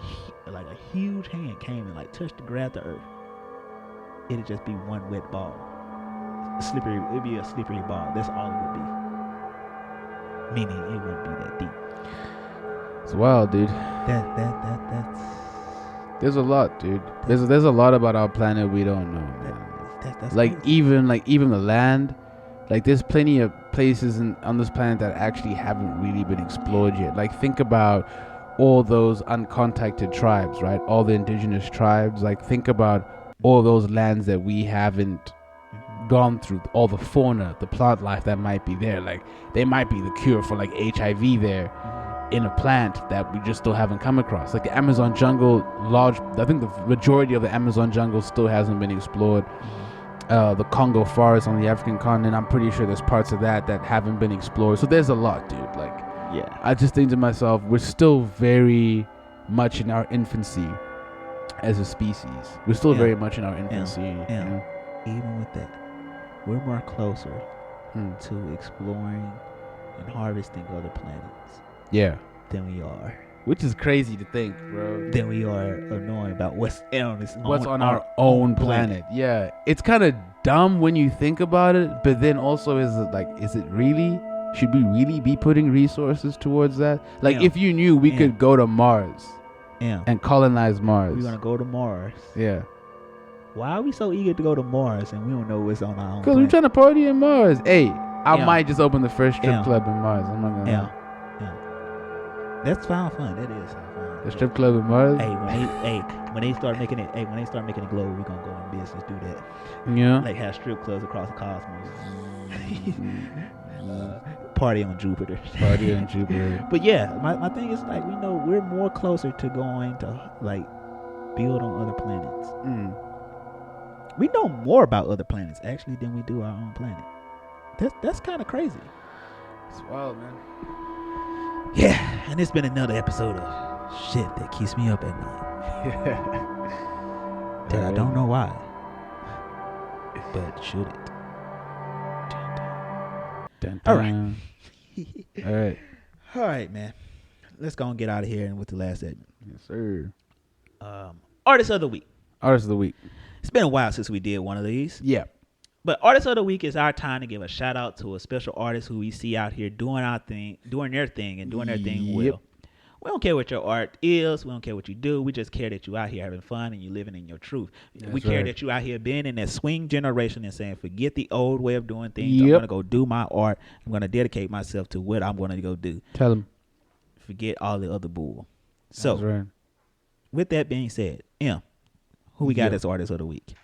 a huge hand came and like touched to grab the earth, it'd just be one wet ball. Slippery. It'd be a slippery ball. That's all it would be. Meaning it wouldn't be that deep. It's wild, dude. That's. There's a lot, dude. There's a lot about our planet we don't know, man. That's like crazy. even the land. Like there's plenty of places on this planet that actually haven't really been explored yet. Like think about all those uncontacted tribes, right? All the indigenous tribes. Like think about all those lands that we haven't gone through, all the fauna, the plant life that might be there. Like they might be the cure for like HIV there in a plant that we just still haven't come across. Like the Amazon jungle, I think the majority of the Amazon jungle still hasn't been explored. The Congo forest on the African continent, I'm pretty sure there's parts of that haven't been explored. So there's a lot, dude. Like, yeah, I just think to myself, we're still very much in our infancy as a species. We're still very much in our infancy. Even with that, we're more closer to exploring and harvesting other planets. Yeah. Than we are. Which is crazy to think, bro. Than we are of knowing about what's on our own planet. Yeah. It's kind of dumb when you think about it, but then also is it really? Should we really be putting resources towards that? Like if you knew we could go to Mars and colonize Mars. We're going to go to Mars. Yeah. Why are we so eager to go to Mars and we don't know what's on our own planet? Because we're trying to party in Mars. Hey, I might just open the first strip club in Mars. I'm not going to. That's fun. That is fun. The strip club in Mars. When they start making it global, we're gonna go in business, do that. Yeah. Like have strip clubs across the cosmos. Party on Jupiter. But yeah, my thing is like we know we're more closer to going to like build on other planets. We know more about other planets actually than we do our own planet. That's kind of crazy. It's wild, man. Yeah, and it's been another episode of shit that keeps me up at night. That I don't know why, but should it? Dun, All dun. All right. All right, man. Let's go and get out of here and with the last segment. Yes, sir. Artist of the week. Artist of the week. It's been a while since we did one of these. Yeah. But Artist of the Week is our time to give a shout out to a special artist who we see out here doing our thing, doing their thing, and doing their thing well. We don't care what your art is. We don't care what you do. We just care that you out here having fun and you living in your truth. We care that you out here being in that swing generation and saying, forget the old way of doing things. I'm going to go do my art. I'm going to dedicate myself to what I'm going to go do. Tell them. Forget all the other bull. So, with that being said, who we got as Artist of the Week?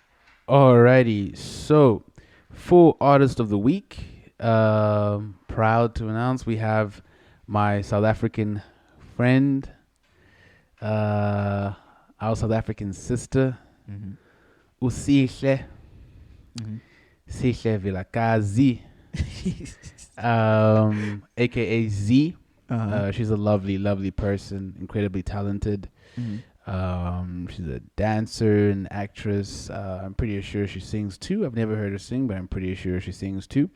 Alrighty. So, for Artist of the Week, proud to announce we have my South African friend, our South African sister, Sihle, Sihle Vilakazii, aka Z. She's a lovely, lovely person, incredibly talented. She's a dancer and actress. I'm pretty sure she sings too. I've never heard her sing, but I'm pretty sure she sings too.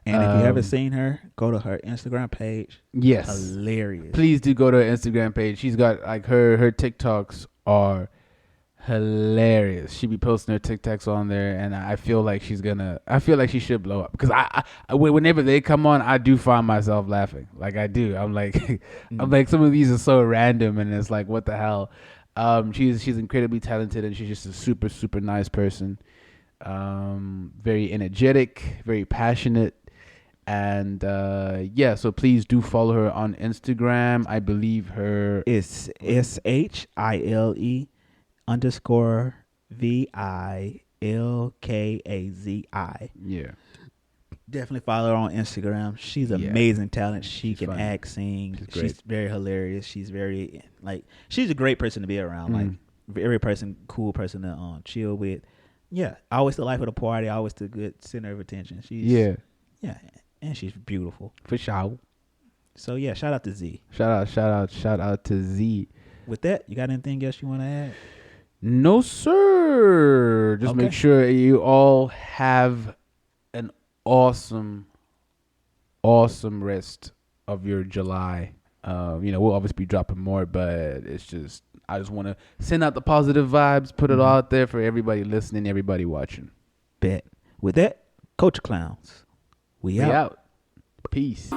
And if you haven't seen her, go to her Instagram page. Yes. Hilarious. Please do go to her Instagram page. She's got like her TikToks are hilarious. She be posting her TikToks on there, and I feel like she should blow up because I whenever they come on, I do find myself laughing. Like I do. I'm like I'm like some of these are so random, and it's like what the hell. She's incredibly talented, and she's just a super, super nice person. Very energetic, very passionate. And so please do follow her on Instagram. I believe her is SHILE_VILKAZI. Yeah. Definitely follow her on Instagram. She's amazing talent. She's can funny. Act, sing. She's very hilarious. She's very she's a great person to be around. Like very cool person to chill with. Yeah, always the life of the party. Always the good center of attention. She's and she's beautiful for sure. So yeah, shout out to Z. Shout out to Z. With that, you got anything else you want to add? No, sir. Just make sure you all have an awesome rest of your July. We'll obviously be dropping more, but I just want to send out the positive vibes, put it all out there for everybody listening, everybody watching. Bet. With that, Culture Clowns, we out. Peace.